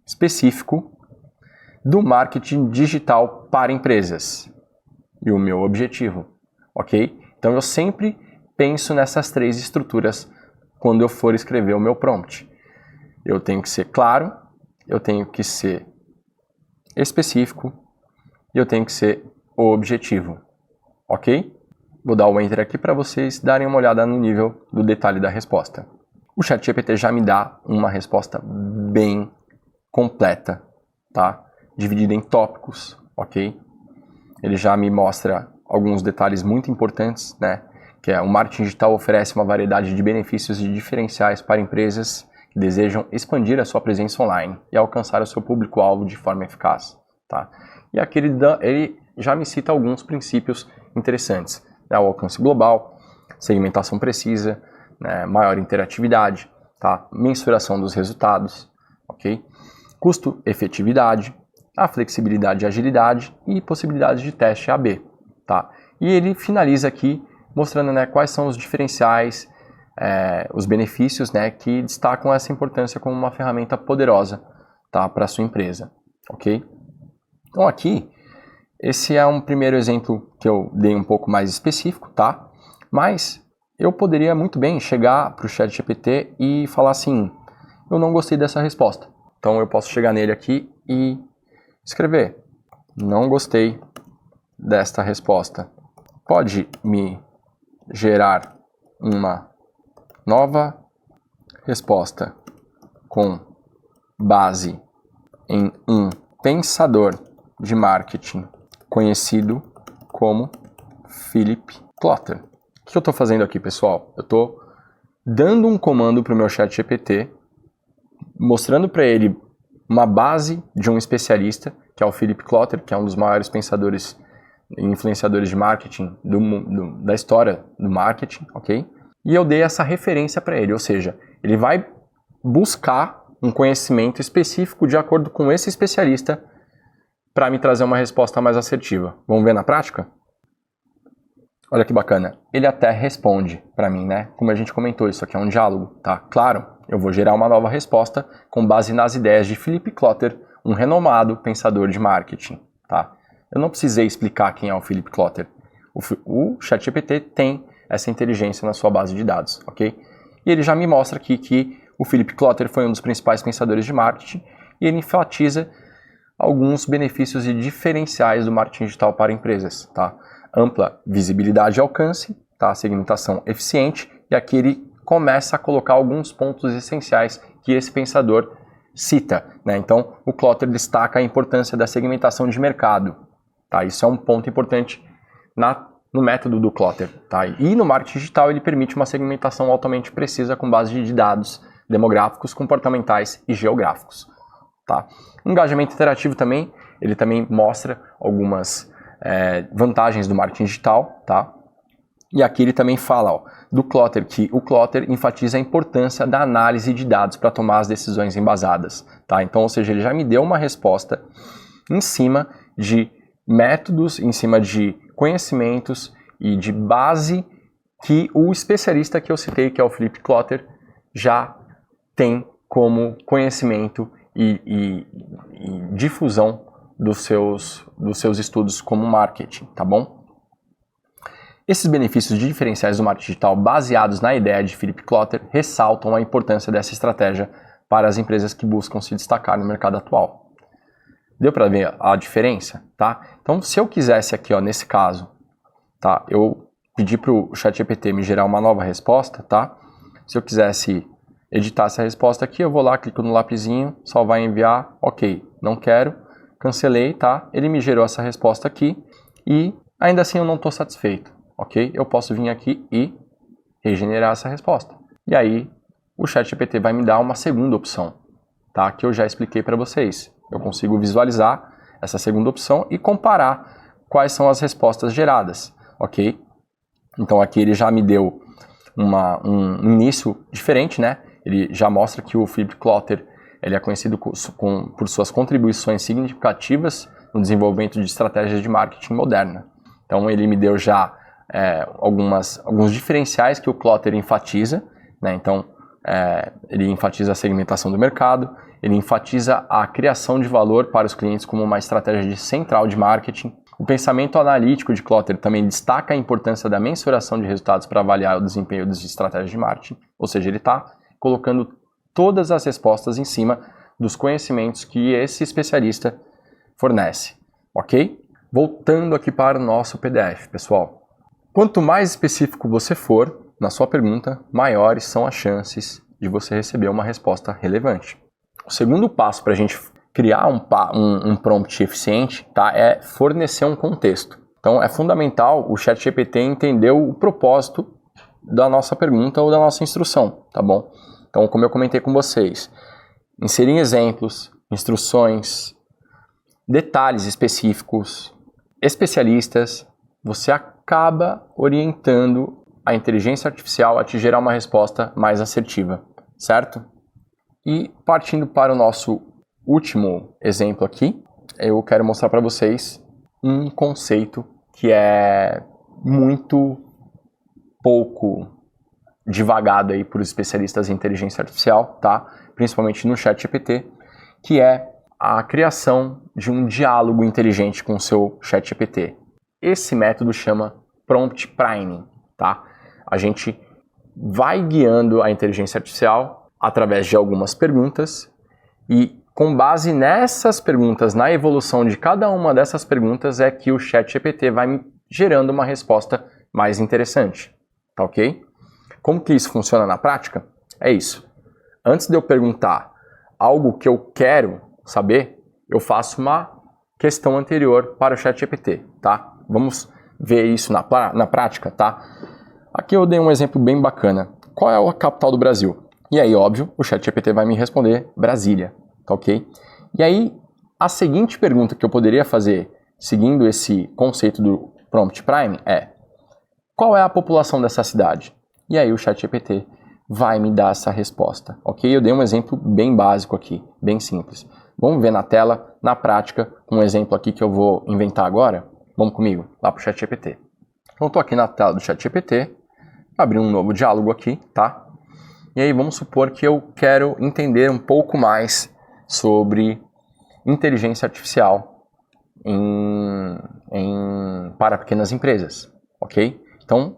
Speaker 1: específico do marketing digital para empresas e o meu objetivo, ok? Então eu sempre penso nessas três estruturas quando eu for escrever o meu prompt. Eu tenho que ser claro, eu tenho que ser específico e eu tenho que ser o objetivo, ok? Vou dar o Enter aqui para vocês darem uma olhada no nível do detalhe da resposta. O ChatGPT já me dá uma resposta bem completa, tá? Dividida em tópicos, ok? Ele já me mostra alguns detalhes muito importantes, né? Que é o marketing digital oferece uma variedade de benefícios e diferenciais para empresas que desejam expandir a sua presença online e alcançar o seu público-alvo de forma eficaz, tá? E aqui ele já me cita alguns princípios interessantes, né? O alcance global, segmentação precisa, né? Maior interatividade, tá? Mensuração dos resultados, ok? Custo-efetividade, a flexibilidade e agilidade e possibilidades de teste AB, tá? E ele finaliza aqui mostrando, né, quais são os diferenciais, os benefícios, né, que destacam essa importância como uma ferramenta poderosa, tá, para a sua empresa, ok? Então aqui, esse é um primeiro exemplo que eu dei um pouco mais específico, tá? Mas eu poderia muito bem chegar para o ChatGPT e falar assim, eu não gostei dessa resposta. Então eu posso chegar nele aqui e escrever, não gostei desta resposta. Pode me gerar uma nova resposta com base em um pensador de marketing conhecido como Philip Kotler. O que eu estou fazendo aqui, pessoal? Eu estou dando um comando para o meu ChatGPT, mostrando para ele uma base de um especialista, que é o Philip Kotler, que é um dos maiores pensadores e influenciadores de marketing da história do marketing, ok? E eu dei essa referência para ele, ou seja, ele vai buscar um conhecimento específico de acordo com esse especialista para me trazer uma resposta mais assertiva. Vamos ver na prática? Olha que bacana. Ele até responde para mim, né? Como a gente comentou, isso aqui é um diálogo, tá? Claro, eu vou gerar uma nova resposta com base nas ideias de Philip Kotler, um renomado pensador de marketing, tá? Eu não precisei explicar quem é o Philip Kotler. O ChatGPT tem essa inteligência na sua base de dados, ok? E ele já me mostra aqui que o Philip Kotler foi um dos principais pensadores de marketing e ele enfatiza alguns benefícios e diferenciais do marketing digital para empresas, tá? Ampla visibilidade e alcance, tá? Segmentação eficiente, e aqui ele começa a colocar alguns pontos essenciais que esse pensador cita, né? Então, o Kotler destaca a importância da segmentação de mercado, tá? Isso é um ponto importante no método do Kotler, tá? E no marketing digital ele permite uma segmentação altamente precisa com base de dados demográficos, comportamentais e geográficos, tá? Engajamento interativo também, ele também mostra algumas vantagens do marketing digital, tá? E aqui ele também fala, ó, do Kotler, que o Kotler enfatiza a importância da análise de dados para tomar as decisões embasadas, tá? Então, ou seja, ele já me deu uma resposta em cima de métodos, em cima de conhecimentos e de base que o especialista que eu citei, que é o Philip Kotler, já tem como conhecimento e difusão dos seus estudos como marketing, tá bom? Esses benefícios diferenciais do marketing digital baseados na ideia de Philip Kotler ressaltam a importância dessa estratégia para as empresas que buscam se destacar no mercado atual. Deu para ver a diferença, tá? Então, se eu quisesse aqui, ó, nesse caso, tá? Eu pedi para o ChatGPT me gerar uma nova resposta, tá? Se eu quisesse editar essa resposta aqui, eu vou lá, clico no lapisinho, salvar e enviar, ok, não quero, cancelei, tá? Ele me gerou essa resposta aqui e ainda assim eu não estou satisfeito, ok? Eu posso vir aqui e regenerar essa resposta. E aí, o ChatGPT vai me dar uma segunda opção, tá? Que eu já expliquei para vocês. Eu consigo visualizar essa segunda opção e comparar quais são as respostas geradas, ok? Então aqui ele já me deu um início diferente, né? Ele já mostra que o Philip Kotler ele é conhecido por suas contribuições significativas no desenvolvimento de estratégias de marketing moderna. Então ele me deu já alguns diferenciais que o Kotler enfatiza, né? Então ele enfatiza a segmentação do mercado, ele enfatiza a criação de valor para os clientes como uma estratégia central de marketing. O pensamento analítico de Kotler também destaca a importância da mensuração de resultados para avaliar o desempenho das estratégias de marketing, ou seja, ele está colocando todas as respostas em cima dos conhecimentos que esse especialista fornece, ok? Voltando aqui para o nosso PDF, pessoal. Quanto mais específico você for na sua pergunta, maiores são as chances de você receber uma resposta relevante. O segundo passo para a gente criar um prompt eficiente, tá, é fornecer um contexto. Então é fundamental o ChatGPT entender o propósito da nossa pergunta ou da nossa instrução, tá bom? Então, como eu comentei com vocês, inserir exemplos, instruções, detalhes específicos, especialistas, você acaba orientando a inteligência artificial a te gerar uma resposta mais assertiva, certo? E partindo para o nosso último exemplo aqui, eu quero mostrar para vocês um conceito que é muito pouco divagado aí por especialistas em inteligência artificial, tá? Principalmente no ChatGPT, que é a criação de um diálogo inteligente com o seu ChatGPT. Esse método chama Prompt Priming, tá? A gente vai guiando a inteligência artificial através de algumas perguntas e com base nessas perguntas, na evolução de cada uma dessas perguntas, é que o ChatGPT vai me gerando uma resposta mais interessante, tá ok? Como que isso funciona na prática? É isso. Antes de eu perguntar algo que eu quero saber, eu faço uma questão anterior para o ChatGPT, tá? Vamos ver isso na prática, tá? Aqui eu dei um exemplo bem bacana. Qual é a capital do Brasil? E aí, óbvio, o ChatGPT vai me responder Brasília, tá ok? E aí, a seguinte pergunta que eu poderia fazer, seguindo esse conceito do Prompt Prime, é: qual é a população dessa cidade? E aí o ChatGPT vai me dar essa resposta, ok? Eu dei um exemplo bem básico aqui, bem simples. Vamos ver na tela, na prática, um exemplo aqui que eu vou inventar agora. Vamos comigo, lá para o ChatGPT. Então, eu estou aqui na tela do ChatGPT, abri um novo diálogo aqui, tá? E aí vamos supor que eu quero entender um pouco mais sobre inteligência artificial para pequenas empresas, ok? Então,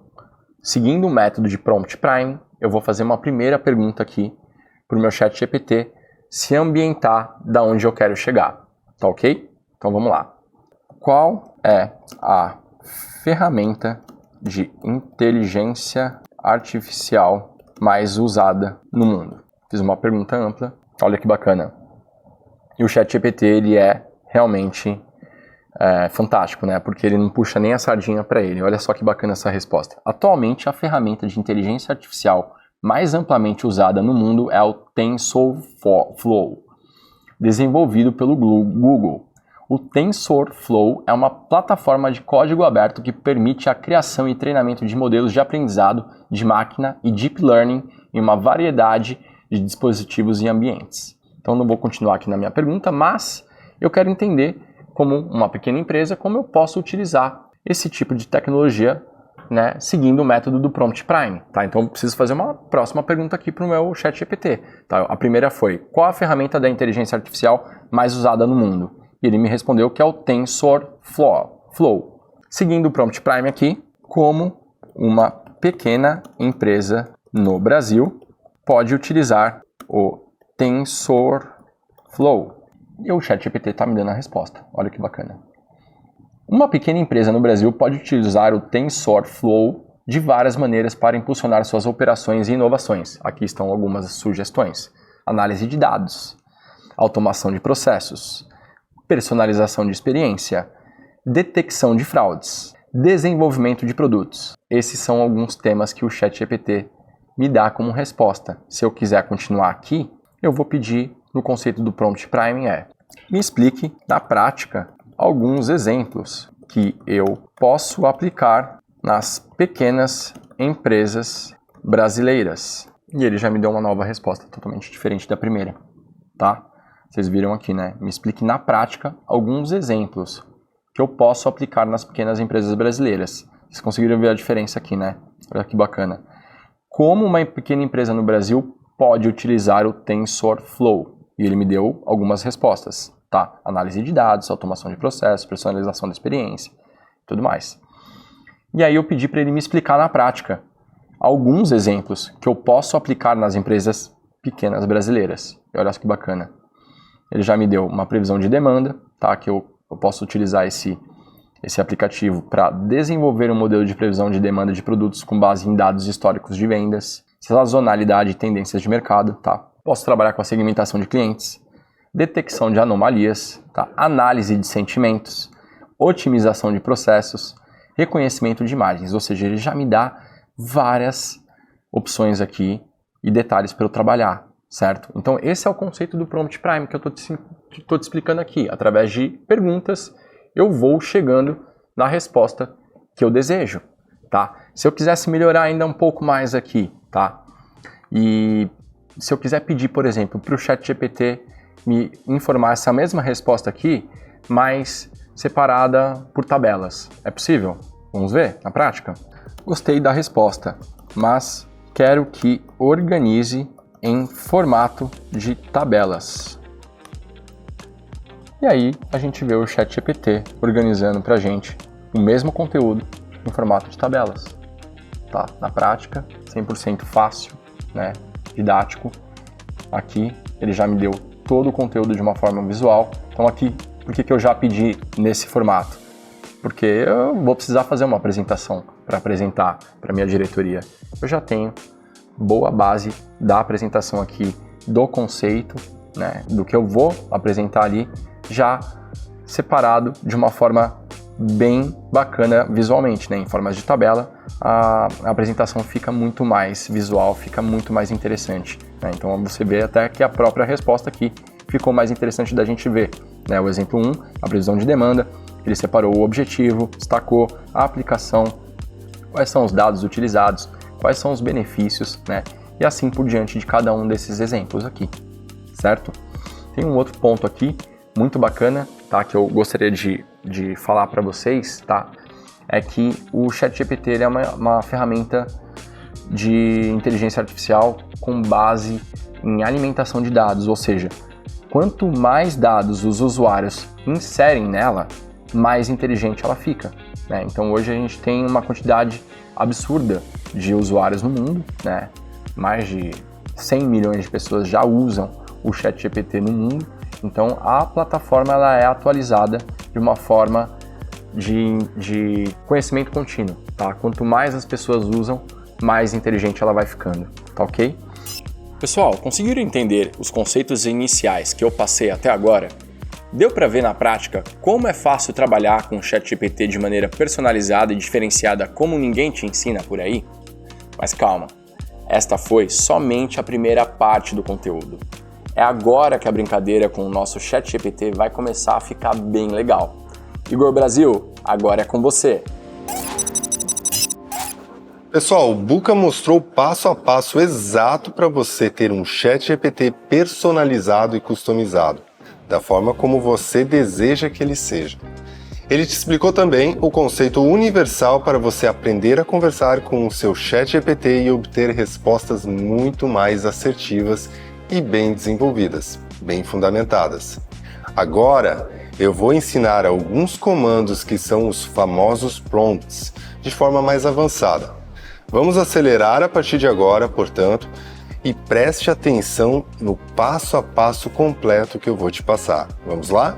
Speaker 1: seguindo o método de Prompt Prime, eu vou fazer uma primeira pergunta aqui para o meu ChatGPT se ambientar da onde eu quero chegar, tá ok? Então vamos lá. Qual é a ferramenta de inteligência artificial mais usada no mundo? Fiz uma pergunta ampla, olha que bacana. E o ChatGPT, ele é realmente fantástico, né? Porque ele não puxa nem a sardinha para ele. Olha só que bacana essa resposta. Atualmente, a ferramenta de inteligência artificial mais amplamente usada no mundo é o TensorFlow, desenvolvido pelo Google. O TensorFlow é uma plataforma de código aberto que permite a criação e treinamento de modelos de aprendizado de máquina e deep learning em uma variedade de dispositivos e ambientes. Então, não vou continuar aqui na minha pergunta, mas eu quero entender, como uma pequena empresa, como eu posso utilizar esse tipo de tecnologia, né, seguindo o método do Prompt Prime. Tá? Então, eu preciso fazer uma próxima pergunta aqui para o meu ChatGPT. Tá? A primeira foi: qual a ferramenta da inteligência artificial mais usada no mundo? E ele me respondeu que é o TensorFlow. Seguindo o Prompt Prime aqui, como uma pequena empresa no Brasil pode utilizar o TensorFlow? E o ChatGPT está me dando a resposta. Olha que bacana. Uma pequena empresa no Brasil pode utilizar o TensorFlow de várias maneiras para impulsionar suas operações e inovações. Aqui estão algumas sugestões: análise de dados, automação de processos, personalização de experiência, detecção de fraudes, desenvolvimento de produtos. Esses são alguns temas que o ChatGPT me dá como resposta. Se eu quiser continuar aqui, eu vou pedir no conceito do Prompt Prime me explique na prática alguns exemplos que eu posso aplicar nas pequenas empresas brasileiras. E ele já me deu uma nova resposta totalmente diferente da primeira, tá? Vocês viram aqui, né? Me explique na prática alguns exemplos que eu posso aplicar nas pequenas empresas brasileiras. Vocês conseguiram ver a diferença aqui, né? Olha que bacana. Como uma pequena empresa no Brasil pode utilizar o TensorFlow? E ele me deu algumas respostas, tá? Análise de dados, automação de processos, personalização da experiência, tudo mais. E aí eu pedi para ele me explicar na prática alguns exemplos que eu posso aplicar nas empresas pequenas brasileiras. E olha só que bacana. Ele já me deu uma previsão de demanda, tá? Que eu posso utilizar esse esse aplicativo para desenvolver um modelo de previsão de demanda de produtos com base em dados históricos de vendas, sazonalidade e tendências de mercado, tá? Posso trabalhar com a segmentação de clientes, detecção de anomalias, tá? Análise de sentimentos, otimização de processos, reconhecimento de imagens, ou seja, ele já me dá várias opções aqui e detalhes para eu trabalhar, certo? Então esse é o conceito do Prompt Prime que eu estou te explicando aqui. Através de perguntas eu vou chegando na resposta que eu desejo, tá? Se eu quisesse melhorar ainda um pouco mais aqui, tá? E se eu quiser pedir, por exemplo, para o ChatGPT me informar essa mesma resposta aqui, mas separada por tabelas, é possível? Vamos ver na prática? Gostei da resposta, mas quero que organize em formato de tabelas. E aí a gente vê o ChatGPT organizando para a gente o mesmo conteúdo em formato de tabelas. Tá? Na prática, 100% fácil, né? Didático. Aqui ele já me deu todo o conteúdo de uma forma visual. Então aqui, por que eu já pedi nesse formato? Porque eu vou precisar fazer uma apresentação para apresentar para minha diretoria. Eu já tenho boa base da apresentação aqui, do conceito, né, do que eu vou apresentar ali, já separado de uma forma bem bacana visualmente, né, em formas de tabela. A apresentação fica muito mais visual, fica muito mais interessante, né? Então você vê até que a própria resposta aqui ficou mais interessante da gente ver, né? O exemplo 1, a previsão de demanda, ele separou o objetivo, destacou a aplicação, quais são os dados utilizados, quais são os benefícios, né? E assim por diante de cada um desses exemplos aqui, certo? Tem um outro ponto aqui muito bacana, tá? Que eu gostaria de falar para vocês, tá? É que o ChatGPT ele é uma ferramenta de inteligência artificial com base em alimentação de dados, ou seja, quanto mais dados os usuários inserem nela, mais inteligente ela fica, né? Então hoje a gente tem uma quantidade absurda de usuários no mundo, né? Mais de 100 milhões de pessoas já usam o ChatGPT no mundo, então a plataforma ela é atualizada de uma forma de conhecimento contínuo, tá? Quanto mais as pessoas usam, mais inteligente ela vai ficando, tá ok?
Speaker 4: Pessoal, conseguiram entender os conceitos iniciais que eu passei até agora? Deu para ver na prática como é fácil trabalhar com o ChatGPT de maneira personalizada e diferenciada como ninguém te ensina por aí? Mas calma, esta foi somente a primeira parte do conteúdo. É agora que a brincadeira com o nosso ChatGPT vai começar a ficar bem legal. Igor Brasil, agora é com você.
Speaker 3: Pessoal, o Buca mostrou passo a passo exato para você ter um ChatGPT personalizado e customizado, da forma como você deseja que ele seja. Ele te explicou também o conceito universal para você aprender a conversar com o seu ChatGPT e obter respostas muito mais assertivas e bem desenvolvidas, bem fundamentadas. Agora, eu vou ensinar alguns comandos que são os famosos prompts, de forma mais avançada. Vamos acelerar a partir de agora, portanto, e preste atenção no passo a passo completo que eu vou te passar. Vamos lá?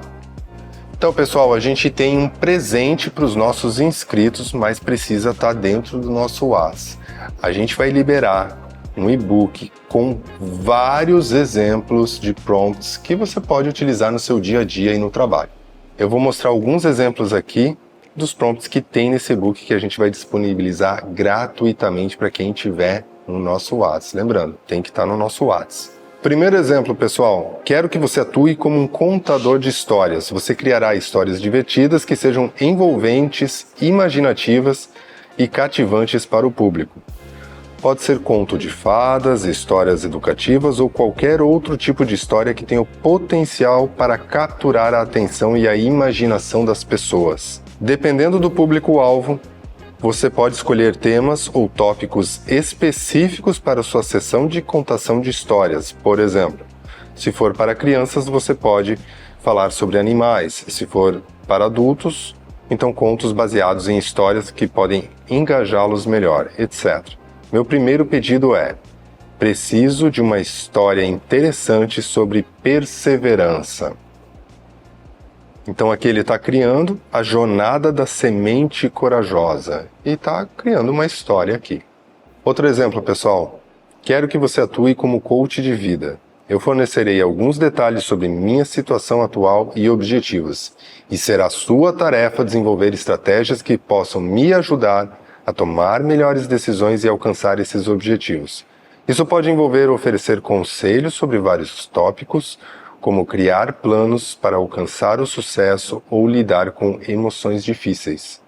Speaker 3: Então, pessoal, a gente tem um presente para os nossos inscritos, mas precisa estar dentro do nosso WhatsApp. A gente vai liberar um e-book com vários exemplos de prompts que você pode utilizar no seu dia a dia e no trabalho. Eu vou mostrar alguns exemplos aqui dos prompts que tem nesse e-book que a gente vai disponibilizar gratuitamente para quem tiver no nosso WhatsApp. Lembrando, tem que estar no nosso WhatsApp. Primeiro exemplo, pessoal, quero que você atue como um contador de histórias. Você criará histórias divertidas que sejam envolventes, imaginativas e cativantes para o público. Pode ser conto de fadas, histórias educativas ou qualquer outro tipo de história que tenha o potencial para capturar a atenção e a imaginação das pessoas. Dependendo do público-alvo, você pode escolher temas ou tópicos específicos para sua sessão de contação de histórias. Por exemplo, se for para crianças, você pode falar sobre animais. Se for para adultos, então contos baseados em histórias que podem engajá-los melhor, etc. Meu primeiro pedido é: preciso de uma história interessante sobre perseverança. Então aqui ele está criando a jornada da semente corajosa e está criando uma história aqui. Outro exemplo, pessoal. Quero que você atue como coach de vida. Eu fornecerei alguns detalhes sobre minha situação atual e objetivos. E será sua tarefa desenvolver estratégias que possam me ajudar a tomar melhores decisões e alcançar esses objetivos. Isso pode envolver oferecer conselhos sobre vários tópicos, como criar planos para alcançar o sucesso ou lidar com emoções difíceis.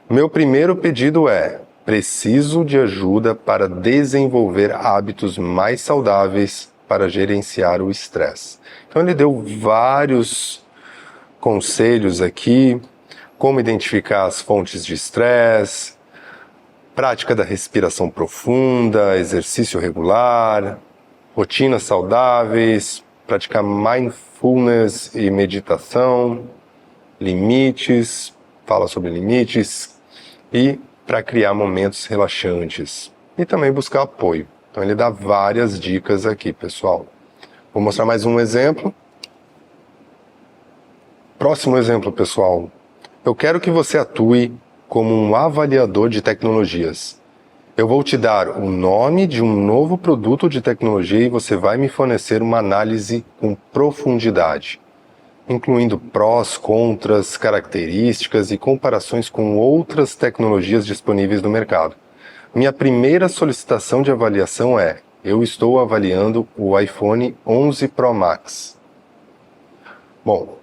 Speaker 3: Meu primeiro pedido é: preciso de ajuda para desenvolver hábitos mais saudáveis para gerenciar o estresse. Então ele deu vários conselhos aqui, como identificar as fontes de estresse, prática da respiração profunda, exercício regular, rotinas saudáveis, praticar mindfulness e meditação, limites, fala sobre limites, e para criar momentos relaxantes. E também buscar apoio. Então ele dá várias dicas aqui, pessoal. Vou mostrar mais um exemplo. Próximo exemplo, pessoal. Eu quero que você atue como um avaliador de tecnologias. Eu vou te dar o nome de um novo produto de tecnologia e você vai me fornecer uma análise com profundidade, incluindo prós, contras, características e comparações com outras tecnologias disponíveis no mercado. Minha primeira solicitação de avaliação é: eu estou avaliando o iPhone 11 Pro Max. Bom,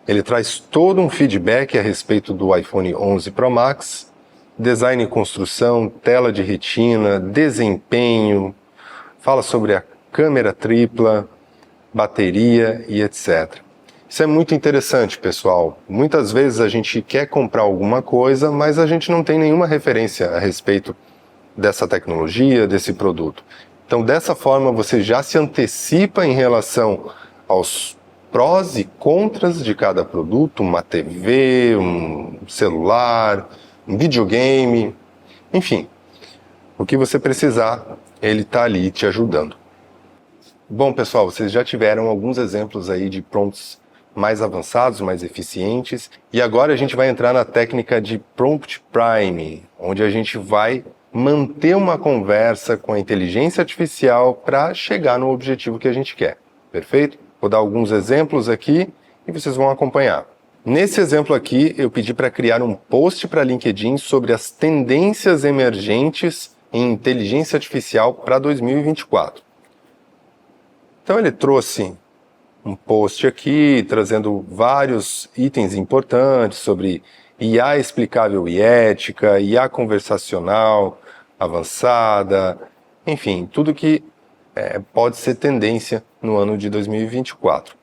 Speaker 3: ele traz todo um feedback a respeito do iPhone 11 Pro Max, design e construção, tela de retina, desempenho, fala sobre a câmera tripla, bateria e etc. Isso é muito interessante, pessoal. Muitas vezes a gente quer comprar alguma coisa, mas a gente não tem nenhuma referência a respeito dessa tecnologia, desse produto. Então, dessa forma, você já se antecipa em relação aos prós e contras de cada produto, uma TV, um celular, um videogame, enfim, o que você precisar, ele está ali te ajudando. Bom, pessoal, vocês já tiveram alguns exemplos aí de prompts mais avançados, mais eficientes, e agora a gente vai entrar na técnica de Prompt Prime, onde a gente vai manter uma conversa com a inteligência artificial para chegar no objetivo que a gente quer, perfeito? Vou dar alguns exemplos aqui e vocês vão acompanhar. Nesse exemplo aqui, eu pedi para criar um post para LinkedIn sobre as tendências emergentes em inteligência artificial para 2024. Então ele trouxe um post aqui, trazendo vários itens importantes sobre IA explicável e ética, IA conversacional avançada, enfim, tudo que pode ser tendência no ano de 2024.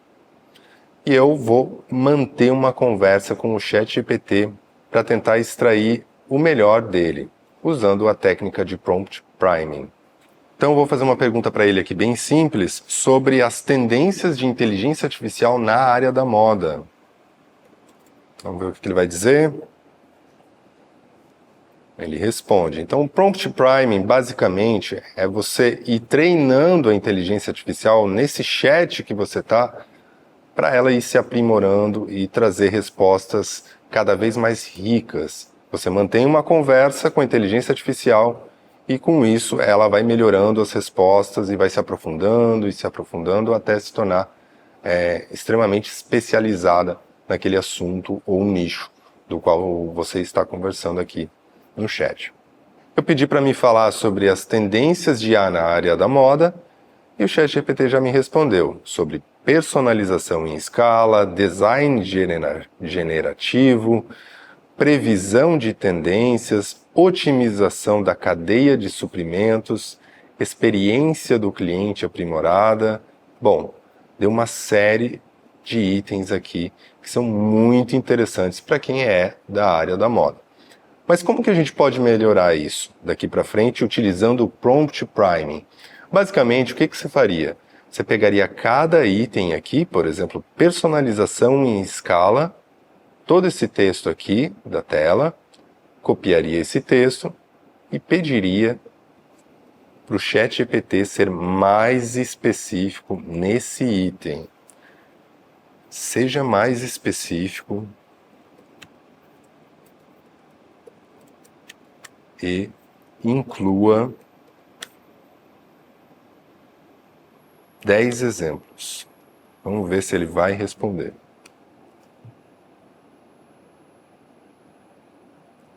Speaker 3: E eu vou manter uma conversa com o ChatGPT para tentar extrair o melhor dele, usando a técnica de Prompt Priming. Então eu vou fazer uma pergunta para ele aqui bem simples sobre as tendências de inteligência artificial na área da moda. Vamos ver o que ele vai dizer. Ele responde. Então o Prompt Priming basicamente é você ir treinando a inteligência artificial nesse chat que você está, para ela ir se aprimorando e trazer respostas cada vez mais ricas. Você mantém uma conversa com a inteligência artificial e com isso ela vai melhorando as respostas e vai se aprofundando até se tornar extremamente especializada naquele assunto ou nicho do qual você está conversando aqui no chat. Eu pedi para me falar sobre as tendências de IA na área da moda e o ChatGPT já me respondeu sobre personalização em escala, design generativo, previsão de tendências, otimização da cadeia de suprimentos, experiência do cliente aprimorada. Bom, deu uma série de itens aqui que são muito interessantes para quem é da área da moda. Mas como que a gente pode melhorar isso daqui para frente utilizando o Prompt Priming? Basicamente, o que você faria? Você pegaria cada item aqui, por exemplo, personalização em escala, todo esse texto aqui da tela, copiaria esse texto e pediria para o ChatGPT ser mais específico nesse item. seja mais específico e inclua 10 exemplos. Vamos ver se ele vai responder.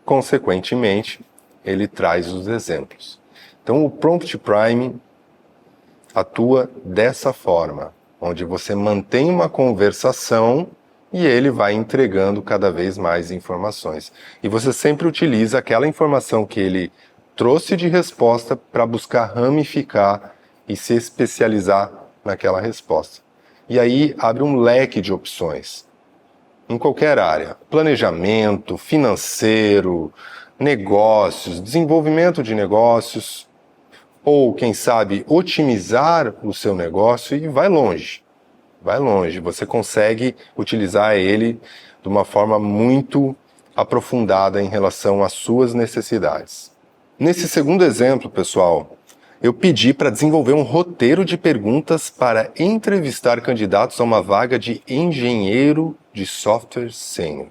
Speaker 3: Consequentemente, ele traz os exemplos. Então, o Prompt Prime atua dessa forma, onde você mantém uma conversação e ele vai entregando cada vez mais informações. E você sempre utiliza aquela informação que ele trouxe de resposta para buscar ramificar e se especializar naquela resposta. E aí abre um leque de opções. Em qualquer área, planejamento, financeiro, negócios, desenvolvimento de negócios, ou quem sabe otimizar o seu negócio e vai longe. Vai longe, você consegue utilizar ele de uma forma muito aprofundada em relação às suas necessidades. Nesse segundo exemplo, pessoal, eu pedi para desenvolver um roteiro de perguntas para entrevistar candidatos a uma vaga de engenheiro de software sênior.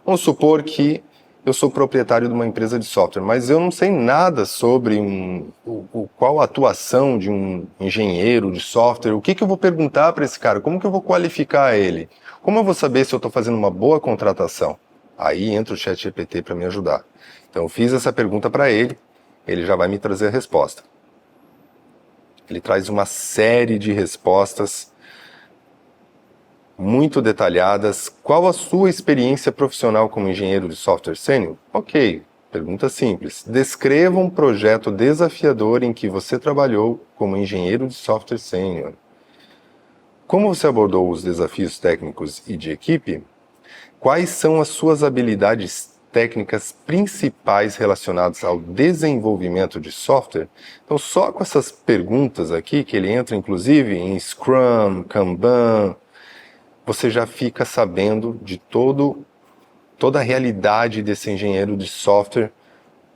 Speaker 3: Vamos supor que eu sou proprietário de uma empresa de software, mas eu não sei nada sobre qual a atuação de um engenheiro de software, o que eu vou perguntar para esse cara, como que eu vou qualificar ele, como eu vou saber se eu estou fazendo uma boa contratação. Aí entra o ChatGPT para me ajudar. Então eu fiz essa pergunta para ele, ele já vai me trazer a resposta. Ele traz uma série de respostas muito detalhadas. Qual a sua experiência profissional como engenheiro de software sênior? Ok, pergunta simples. Descreva um projeto desafiador em que você trabalhou como engenheiro de software sênior. Como você abordou os desafios técnicos e de equipe? Quais são as suas habilidades técnicas principais relacionadas ao desenvolvimento de software? Então, só com essas perguntas aqui, que ele entra inclusive em Scrum, Kanban, você já fica sabendo de toda a realidade desse engenheiro de software,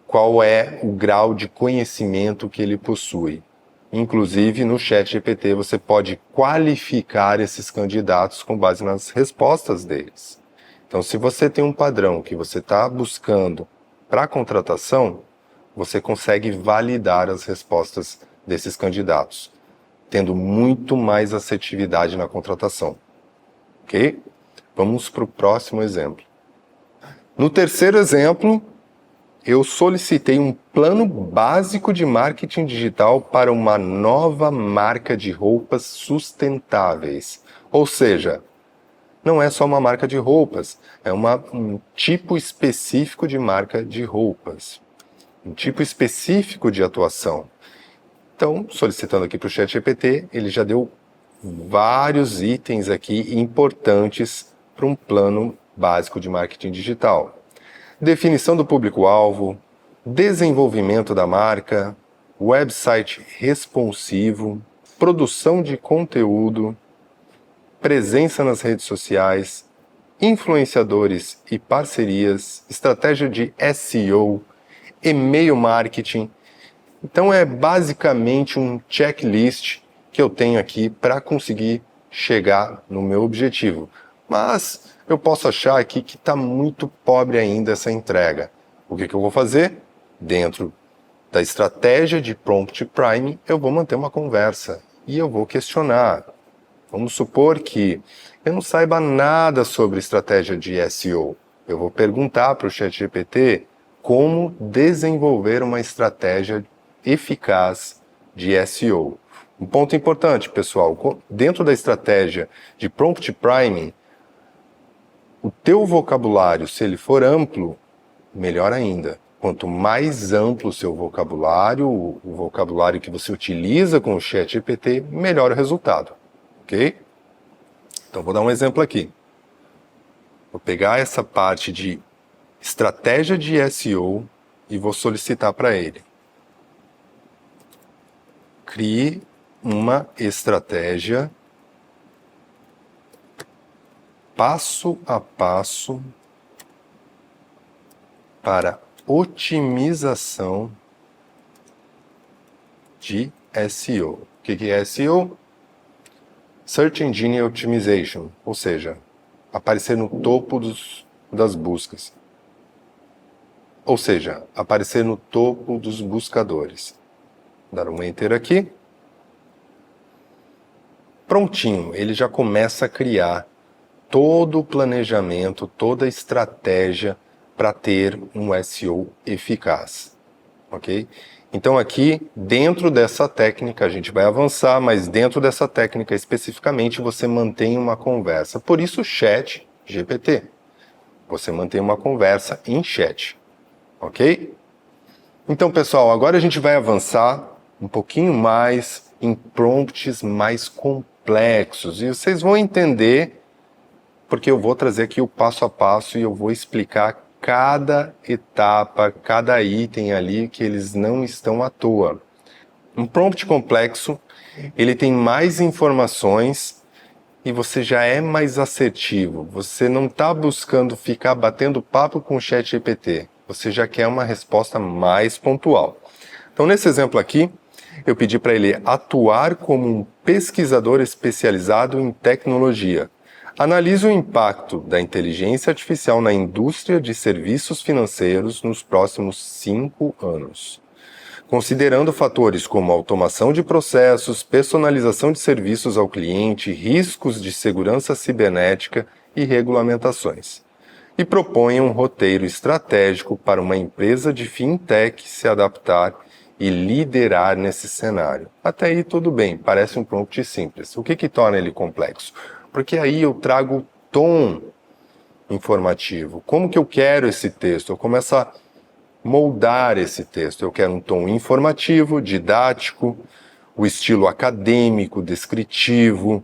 Speaker 3: qual é o grau de conhecimento que ele possui. Inclusive, no ChatGPT, você pode qualificar esses candidatos com base nas respostas deles. Então, se você tem um padrão que você está buscando para a contratação, você consegue validar as respostas desses candidatos, tendo muito mais assertividade na contratação. Ok? Vamos para o próximo exemplo. No terceiro exemplo, eu solicitei um plano básico de marketing digital para uma nova marca de roupas sustentáveis. Ou seja, não é só uma marca de roupas, é um tipo específico de marca de roupas, um tipo específico de atuação. Então, solicitando aqui para o ChatGPT, ele já deu vários itens aqui importantes para um plano básico de marketing digital. Definição do público-alvo, desenvolvimento da marca, website responsivo, produção de conteúdo, presença nas redes sociais, influenciadores e parcerias, estratégia de SEO, e-mail marketing. Então é basicamente um checklist que eu tenho aqui para conseguir chegar no meu objetivo. Mas eu posso achar aqui que está muito pobre ainda essa entrega. O que eu vou fazer? Dentro da estratégia de Prompt Prime, eu vou manter uma conversa e eu vou questionar. Vamos supor que eu não saiba nada sobre estratégia de SEO. Eu vou perguntar para o ChatGPT como desenvolver uma estratégia eficaz de SEO. Um ponto importante, pessoal, dentro da estratégia de Prompt Prime, o teu vocabulário, se ele for amplo, melhor ainda. Quanto mais amplo o seu vocabulário, o vocabulário que você utiliza com o ChatGPT, melhor o resultado. Ok? Então vou dar um exemplo aqui. Vou pegar essa parte de estratégia de SEO e vou solicitar para ele. Crie uma estratégia passo a passo para otimização de SEO. O que é SEO? Search Engine Optimization, ou seja, aparecer no topo das buscas. Ou seja, aparecer no topo dos buscadores. Dar um Enter aqui. Prontinho, ele já começa a criar todo o planejamento, toda a estratégia para ter um SEO eficaz. Ok? Então aqui, dentro dessa técnica, a gente vai avançar, mas dentro dessa técnica especificamente, você mantém uma conversa. Por isso, Chat GPT. Você mantém uma conversa em chat. Ok? Então, pessoal, agora a gente vai avançar um pouquinho mais em prompts mais complexos. E vocês vão entender, porque eu vou trazer aqui o passo a passo e eu vou explicar cada etapa, cada item ali que eles não estão à toa. Um prompt complexo, ele tem mais informações e você já é mais assertivo. Você não está buscando ficar batendo papo com o ChatGPT. Você já quer uma resposta mais pontual. Então, nesse exemplo aqui, eu pedi para ele atuar como um pesquisador especializado em tecnologia. Analise o impacto da inteligência artificial na indústria de serviços financeiros nos próximos 5 anos. Considerando fatores como automação de processos, personalização de serviços ao cliente, riscos de segurança cibernética e regulamentações. E proponha um roteiro estratégico para uma empresa de fintech se adaptar e liderar nesse cenário. Até aí tudo bem, parece um prompt simples. O que torna ele complexo? Porque aí eu trago o tom informativo. Como que eu quero esse texto? Eu começo a moldar esse texto. Eu quero um tom informativo, didático, o estilo acadêmico, descritivo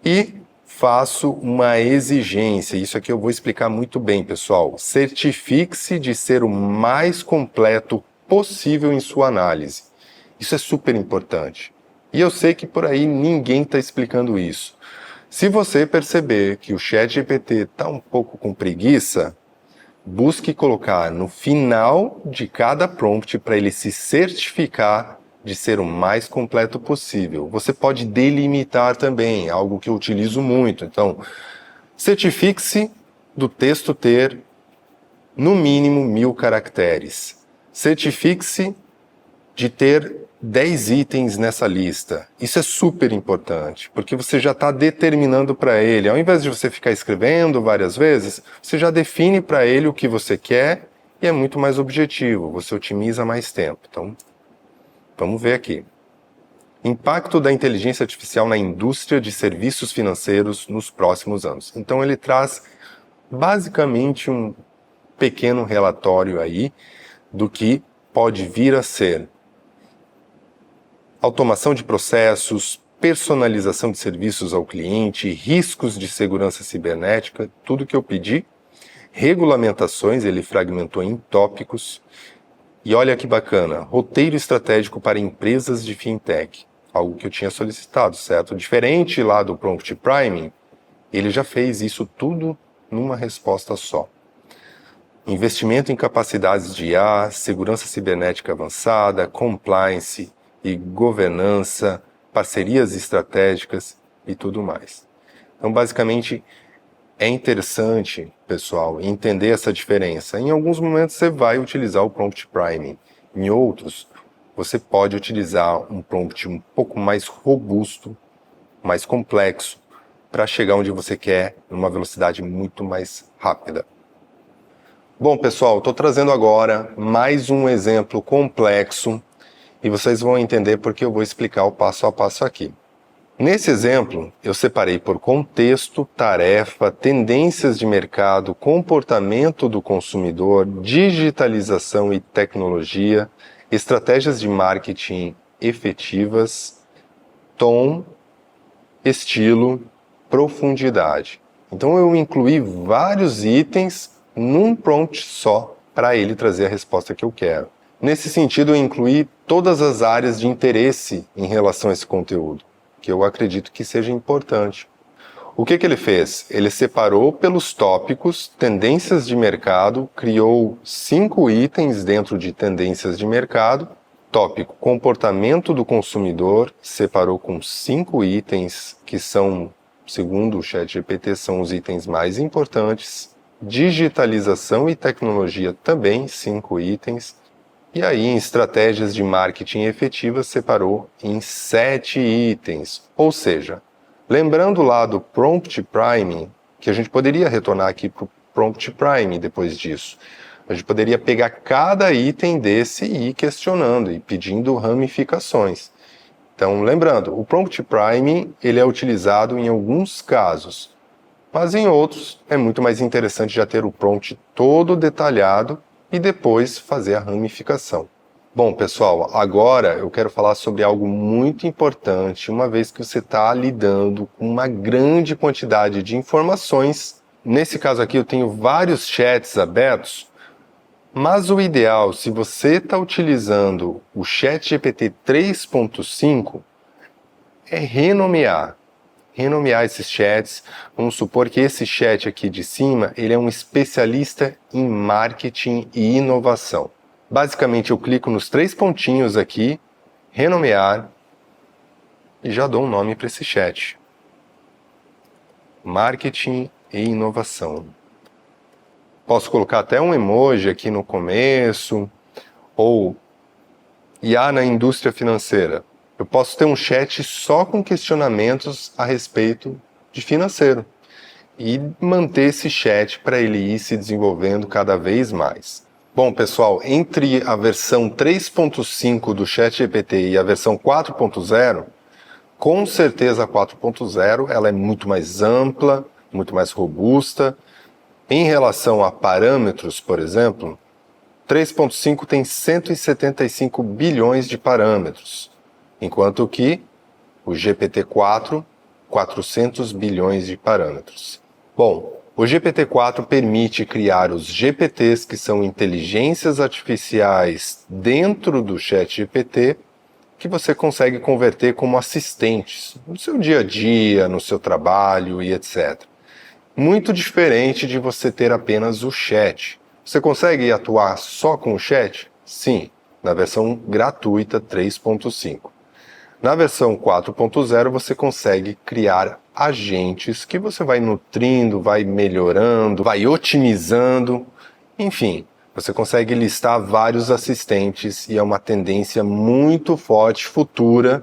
Speaker 3: e faço uma exigência. Isso aqui eu vou explicar muito bem, pessoal. Certifique-se de ser o mais completo possível em sua análise. Isso é super importante. E eu sei que por aí ninguém está explicando isso. Se você perceber que o ChatGPT está um pouco com preguiça, busque colocar no final de cada prompt para ele se certificar de ser o mais completo possível. Você pode delimitar também, algo que eu utilizo muito. Então, certifique-se do texto ter no mínimo 1000 caracteres. Certifique-se de ter 10 itens nessa lista. Isso é super importante, porque você já está determinando para ele, ao invés de você ficar escrevendo várias vezes, você já define para ele o que você quer e é muito mais objetivo, você otimiza mais tempo. Então, vamos ver aqui. Impacto da inteligência artificial na indústria de serviços financeiros nos próximos anos. Então ele traz basicamente um pequeno relatório aí do que pode vir a ser automação de processos, personalização de serviços ao cliente, riscos de segurança cibernética, tudo que eu pedi. Regulamentações, ele fragmentou em tópicos. E olha que bacana, roteiro estratégico para empresas de fintech, algo que eu tinha solicitado, certo? Diferente lá do Prompt Priming, ele já fez isso tudo numa resposta só. Investimento em capacidades de IA, segurança cibernética avançada, compliance e governança, parcerias estratégicas e tudo mais. Então, basicamente, é interessante, pessoal, entender essa diferença. Em alguns momentos você vai utilizar o Prompt Priming, em outros você pode utilizar um prompt um pouco mais robusto, mais complexo, para chegar onde você quer numa velocidade muito mais rápida. Bom, pessoal, estou trazendo agora mais um exemplo complexo e vocês vão entender porque eu vou explicar o passo a passo aqui. Nesse exemplo, eu separei por contexto, tarefa, tendências de mercado, comportamento do consumidor, digitalização e tecnologia, estratégias de marketing efetivas, tom, estilo, profundidade. Então eu incluí vários itens num prompt só para ele trazer a resposta que eu quero. Nesse sentido, eu incluí todas as áreas de interesse em relação a esse conteúdo, que eu acredito que seja importante. O que ele fez? Ele separou pelos tópicos, tendências de mercado, criou 5 itens dentro de tendências de mercado Tópico comportamento do consumidor, separou com 5 itens que são, segundo o ChatGPT, são os itens mais importantes. Digitalização e tecnologia também, 5 itens. E aí, em estratégias de marketing efetivas, separou em 7 itens. Ou seja, lembrando lá do Prompt Priming, que a gente poderia retornar aqui para o Prompt Priming depois disso. A gente poderia pegar cada item desse e ir questionando e pedindo ramificações. Então, lembrando, o Prompt Priming ele é utilizado em alguns casos, mas em outros é muito mais interessante já ter o prompt todo detalhado e depois fazer a ramificação. Bom, pessoal, agora eu quero falar sobre algo muito importante, uma vez que você está lidando com uma grande quantidade de informações. Nesse caso aqui eu tenho vários chats abertos, mas o ideal, se você está utilizando o ChatGPT 3.5, é renomear esses chats. Vamos supor que esse chat aqui de cima, ele é um especialista em marketing e inovação. Basicamente, eu clico nos 3 pontinhos aqui, renomear, e já dou um nome para esse chat. Marketing e inovação. Posso colocar até um emoji aqui no começo, ou IA na indústria financeira. Eu posso ter um chat só com questionamentos a respeito de financeiro e manter esse chat para ele ir se desenvolvendo cada vez mais. Bom, pessoal, entre a versão 3.5 do ChatGPT e a versão 4.0, com certeza a 4.0 ela é muito mais ampla, muito mais robusta. Em relação a parâmetros, por exemplo, 3.5 tem 175 bilhões de parâmetros. Enquanto que o GPT-4, 400 bilhões de parâmetros. Bom, o GPT-4 permite criar os GPTs, que são inteligências artificiais dentro do ChatGPT, que você consegue converter como assistentes no seu dia a dia, no seu trabalho e etc. Muito diferente de você ter apenas o chat. Você consegue atuar só com o chat? Sim, na versão gratuita 3.5. Na versão 4.0 você consegue criar agentes que você vai nutrindo, vai melhorando, vai otimizando, enfim, você consegue listar vários assistentes e é uma tendência muito forte futura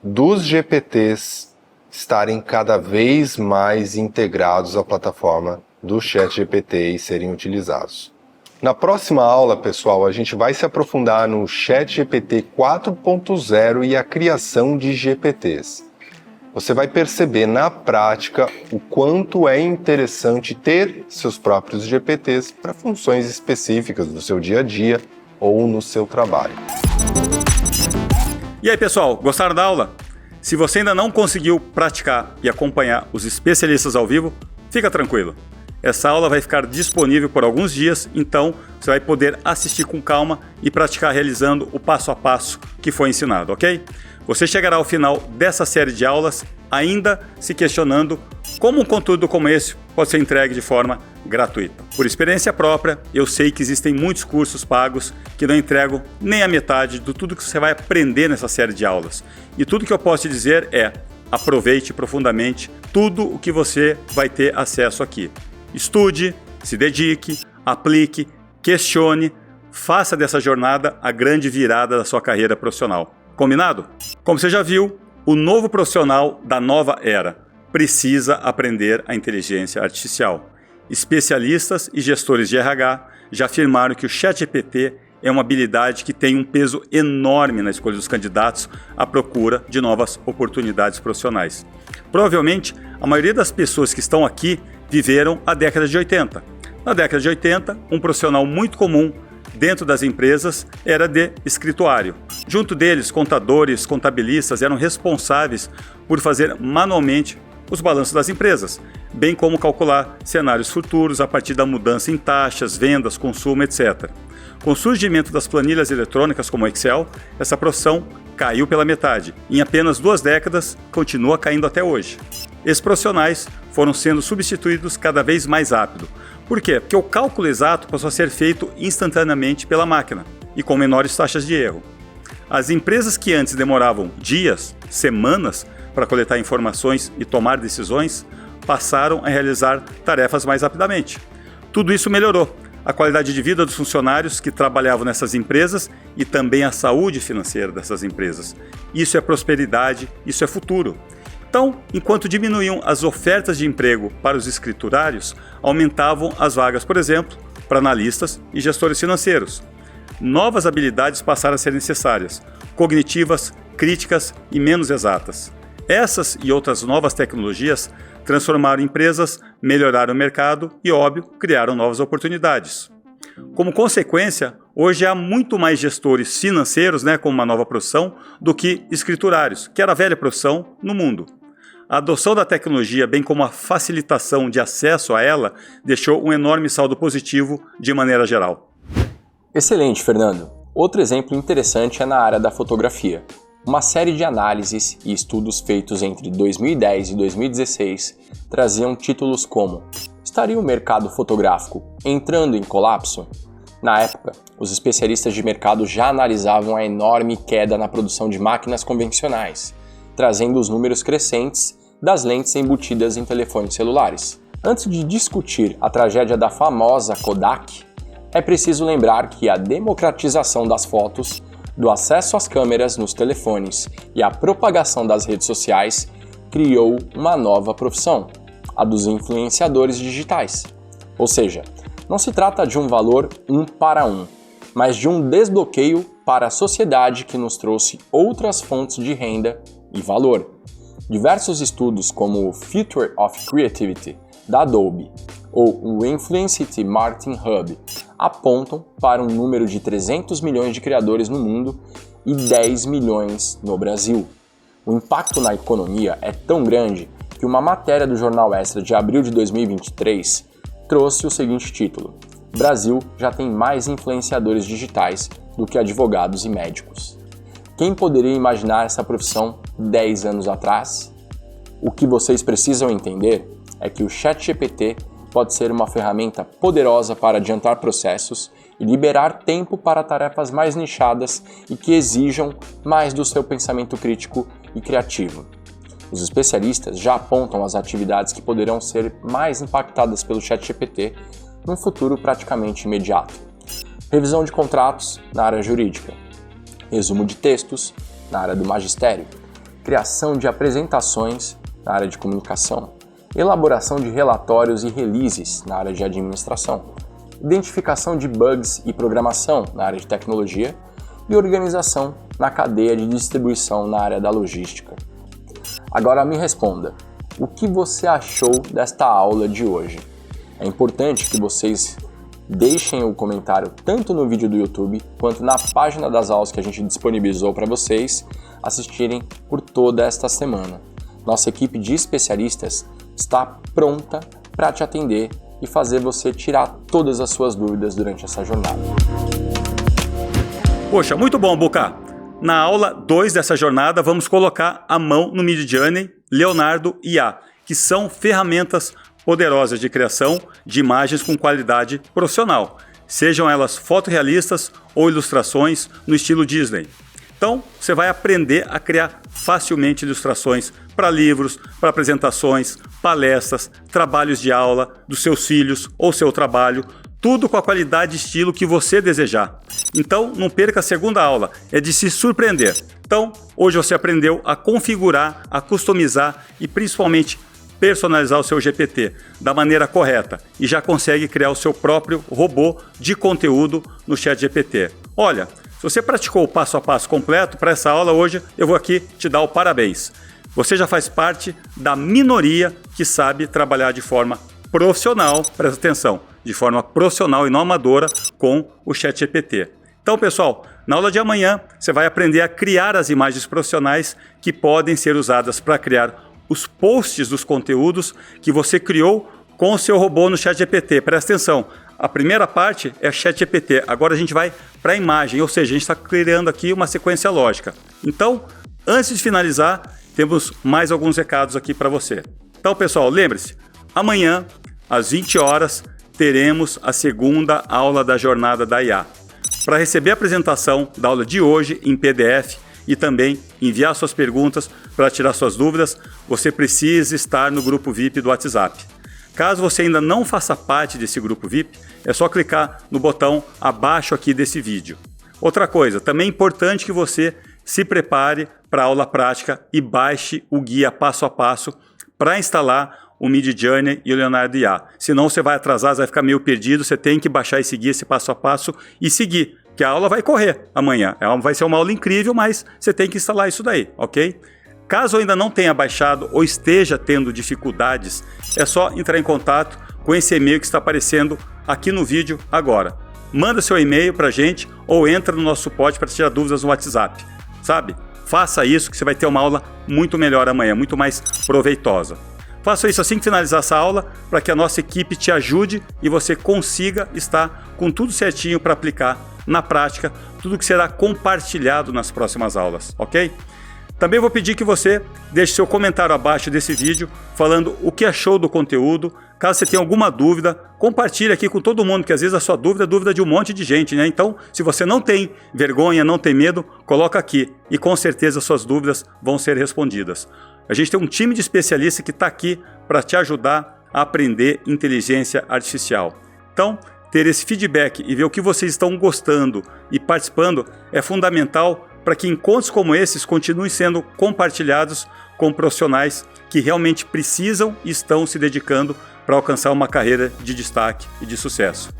Speaker 3: dos GPTs estarem cada vez mais integrados à plataforma do ChatGPT e serem utilizados. Na próxima aula, pessoal, a gente vai se aprofundar no ChatGPT 4.0 e a criação de GPTs. Você vai perceber na prática o quanto é interessante ter seus próprios GPTs para funções específicas do seu dia a dia ou no seu trabalho.
Speaker 2: E aí, pessoal, gostaram da aula? Se você ainda não conseguiu praticar e acompanhar os especialistas ao vivo, fica tranquilo. Essa aula vai ficar disponível por alguns dias, então você vai poder assistir com calma e praticar realizando o passo a passo que foi ensinado, ok? Você chegará ao final dessa série de aulas ainda se questionando como um conteúdo como esse pode ser entregue de forma gratuita. Por experiência própria, eu sei que existem muitos cursos pagos que não entregam nem a metade de tudo que você vai aprender nessa série de aulas. E tudo que eu posso te dizer é: aproveite profundamente tudo o que você vai ter acesso aqui. Estude, se dedique, aplique, questione, faça dessa jornada a grande virada da sua carreira profissional. Combinado? Como você já viu, o novo profissional da nova era precisa aprender a inteligência artificial. Especialistas e gestores de RH já afirmaram que o ChatGPT é uma habilidade que tem um peso enorme na escolha dos candidatos à procura de novas oportunidades profissionais. Provavelmente, a maioria das pessoas que estão aqui viveram a década de 80. Na década de 80, um profissional muito comum dentro das empresas era de escrituário. Junto deles, contadores, contabilistas eram responsáveis por fazer manualmente os balanços das empresas, bem como calcular cenários futuros a partir da mudança em taxas, vendas, consumo, etc. Com o surgimento das planilhas eletrônicas como o Excel, essa profissão caiu pela metade. Em apenas 2 décadas, continua caindo até hoje. Esses profissionais foram sendo substituídos cada vez mais rápido. Por quê? Porque o cálculo exato passou a ser feito instantaneamente pela máquina e com menores taxas de erro. As empresas que antes demoravam dias, semanas para coletar informações e tomar decisões, passaram a realizar tarefas mais rapidamente. Tudo isso melhorou a qualidade de vida dos funcionários que trabalhavam nessas empresas e também a saúde financeira dessas empresas. Isso é prosperidade, isso é futuro. Então, enquanto diminuíam as ofertas de emprego para os escriturários, aumentavam as vagas, por exemplo, para analistas e gestores financeiros. Novas habilidades passaram a ser necessárias, cognitivas, críticas e menos exatas. Essas e outras novas tecnologias transformaram empresas, melhoraram o mercado e, óbvio, criaram novas oportunidades. Como consequência, hoje há muito mais gestores financeiros, como uma nova profissão, do que escriturários, que era a velha profissão no mundo. A adoção da tecnologia, bem como a facilitação de acesso a ela, deixou um enorme saldo positivo de maneira geral.
Speaker 4: Excelente, Fernando. Outro exemplo interessante é na área da fotografia. Uma série de análises e estudos feitos entre 2010 e 2016 traziam títulos como: estaria o mercado fotográfico entrando em colapso? Na época, os especialistas de mercado já analisavam a enorme queda na produção de máquinas convencionais, trazendo os números crescentes das lentes embutidas em telefones celulares. Antes de discutir a tragédia da famosa Kodak, é preciso lembrar que a democratização das fotos, do acesso às câmeras nos telefones e a propagação das redes sociais criou uma nova profissão, a dos influenciadores digitais. Ou seja, não se trata de um valor 1 para 1, mas de um desbloqueio para a sociedade que nos trouxe outras fontes de renda e valor. Diversos estudos como o Future of Creativity, da Adobe, ou o Influencity Marketing Hub, apontam para um número de 300 milhões de criadores no mundo e 10 milhões no Brasil. O impacto na economia é tão grande que uma matéria do Jornal Extra de abril de 2023 trouxe o seguinte título: Brasil já tem mais influenciadores digitais do que advogados e médicos. Quem poderia imaginar essa profissão 10 anos atrás? O que vocês precisam entender é que o ChatGPT pode ser uma ferramenta poderosa para adiantar processos e liberar tempo para tarefas mais nichadas e que exijam mais do seu pensamento crítico e criativo. Os especialistas já apontam as atividades que poderão ser mais impactadas pelo ChatGPT num futuro praticamente imediato. Revisão de contratos na área jurídica, resumo de textos na área do magistério, criação de apresentações na área de comunicação, elaboração de relatórios e releases na área de administração, identificação de bugs e programação na área de tecnologia e organização na cadeia de distribuição na área da logística. Agora me responda, o que você achou desta aula de hoje? É importante que vocês deixem o comentário tanto no vídeo do YouTube quanto na página das aulas que a gente disponibilizou para vocês assistirem por toda esta semana. Nossa equipe de especialistas está pronta para te atender e fazer você tirar todas as suas dúvidas durante essa jornada.
Speaker 2: Poxa, muito bom, Bucá! Na aula 2 dessa jornada, vamos colocar a mão no Midjourney, Leonardo IA, que são ferramentas poderosas de criação de imagens com qualidade profissional, sejam elas fotorrealistas ou ilustrações no estilo Disney. Então, você vai aprender a criar facilmente ilustrações para livros, para apresentações, palestras, trabalhos de aula dos seus filhos ou seu trabalho, tudo com a qualidade e estilo que você desejar. Então, não perca a segunda aula, é de se surpreender. Então, hoje você aprendeu a configurar, a customizar e principalmente personalizar o seu GPT da maneira correta e já consegue criar o seu próprio robô de conteúdo no ChatGPT. Olha, se você praticou o passo a passo completo para essa aula hoje, eu vou aqui te dar o parabéns. Você já faz parte da minoria que sabe trabalhar de forma profissional, presta atenção, de forma profissional e não amadora com o ChatGPT. Então, pessoal, na aula de amanhã você vai aprender a criar as imagens profissionais que podem ser usadas para criar os posts dos conteúdos que você criou com o seu robô no ChatGPT. Presta atenção, a primeira parte é ChatGPT, agora a gente vai para a imagem, ou seja, a gente está criando aqui uma sequência lógica. Então, antes de finalizar, temos mais alguns recados aqui para você. Então, pessoal, lembre-se, amanhã, às 20 horas, teremos a segunda aula da jornada da IA. para receber a apresentação da aula de hoje em PDF e também enviar suas perguntas para tirar suas dúvidas, você precisa estar no grupo VIP do WhatsApp. Caso você ainda não faça parte desse grupo VIP, é só clicar no botão abaixo aqui desse vídeo. Outra coisa, também é importante que você se prepare para a aula prática e baixe o guia passo a passo para instalar o Midjourney e o Leonardo IA. Senão você vai atrasar, você vai ficar meio perdido, você tem que baixar esse guia, esse passo a passo e seguir, que a aula vai correr amanhã. Vai ser uma aula incrível, mas você tem que instalar isso daí, ok? Caso ainda não tenha baixado ou esteja tendo dificuldades, é só entrar em contato com esse e-mail que está aparecendo aqui no vídeo agora. Manda seu e-mail para a gente ou entra no nosso suporte para tirar dúvidas no WhatsApp, sabe? Faça isso que você vai ter uma aula muito melhor amanhã, muito mais proveitosa. Faça isso assim que finalizar essa aula para que a nossa equipe te ajude e você consiga estar com tudo certinho para aplicar na prática, tudo que será compartilhado nas próximas aulas, ok? Também vou pedir que você deixe seu comentário abaixo desse vídeo falando o que achou do conteúdo. Caso você tenha alguma dúvida, compartilhe aqui com todo mundo, que às vezes a sua dúvida é dúvida de um monte de gente, né? Então, se você não tem vergonha, não tem medo, coloca aqui e com certeza suas dúvidas vão ser respondidas. A gente tem um time de especialistas que está aqui para te ajudar a aprender inteligência artificial. Então, ter esse feedback e ver o que vocês estão gostando e participando é fundamental para que encontros como esses continuem sendo compartilhados com profissionais que realmente precisam e estão se dedicando para alcançar uma carreira de destaque e de sucesso.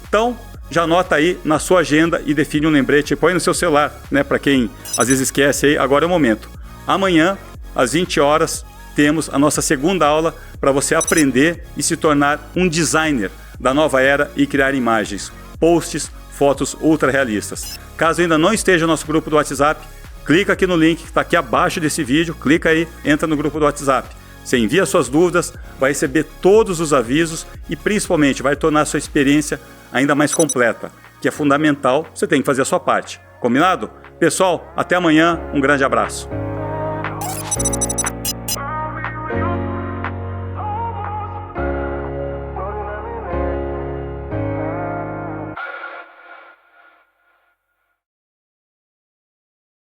Speaker 2: Então, já anota aí na sua agenda e define um lembrete, põe no seu celular, né? Para quem às vezes esquece aí, agora é o momento. Amanhã, às 20 horas, temos a nossa segunda aula para você aprender e se tornar um designer da nova era e criar imagens, posts, fotos ultra realistas. Caso ainda não esteja no nosso grupo do WhatsApp, clica aqui no link que está aqui abaixo desse vídeo, clica aí, entra no grupo do WhatsApp. Você envia suas dúvidas, vai receber todos os avisos e principalmente vai tornar a sua experiência ainda mais completa, que é fundamental, você tem que fazer a sua parte. Combinado? Pessoal, até amanhã, um grande abraço.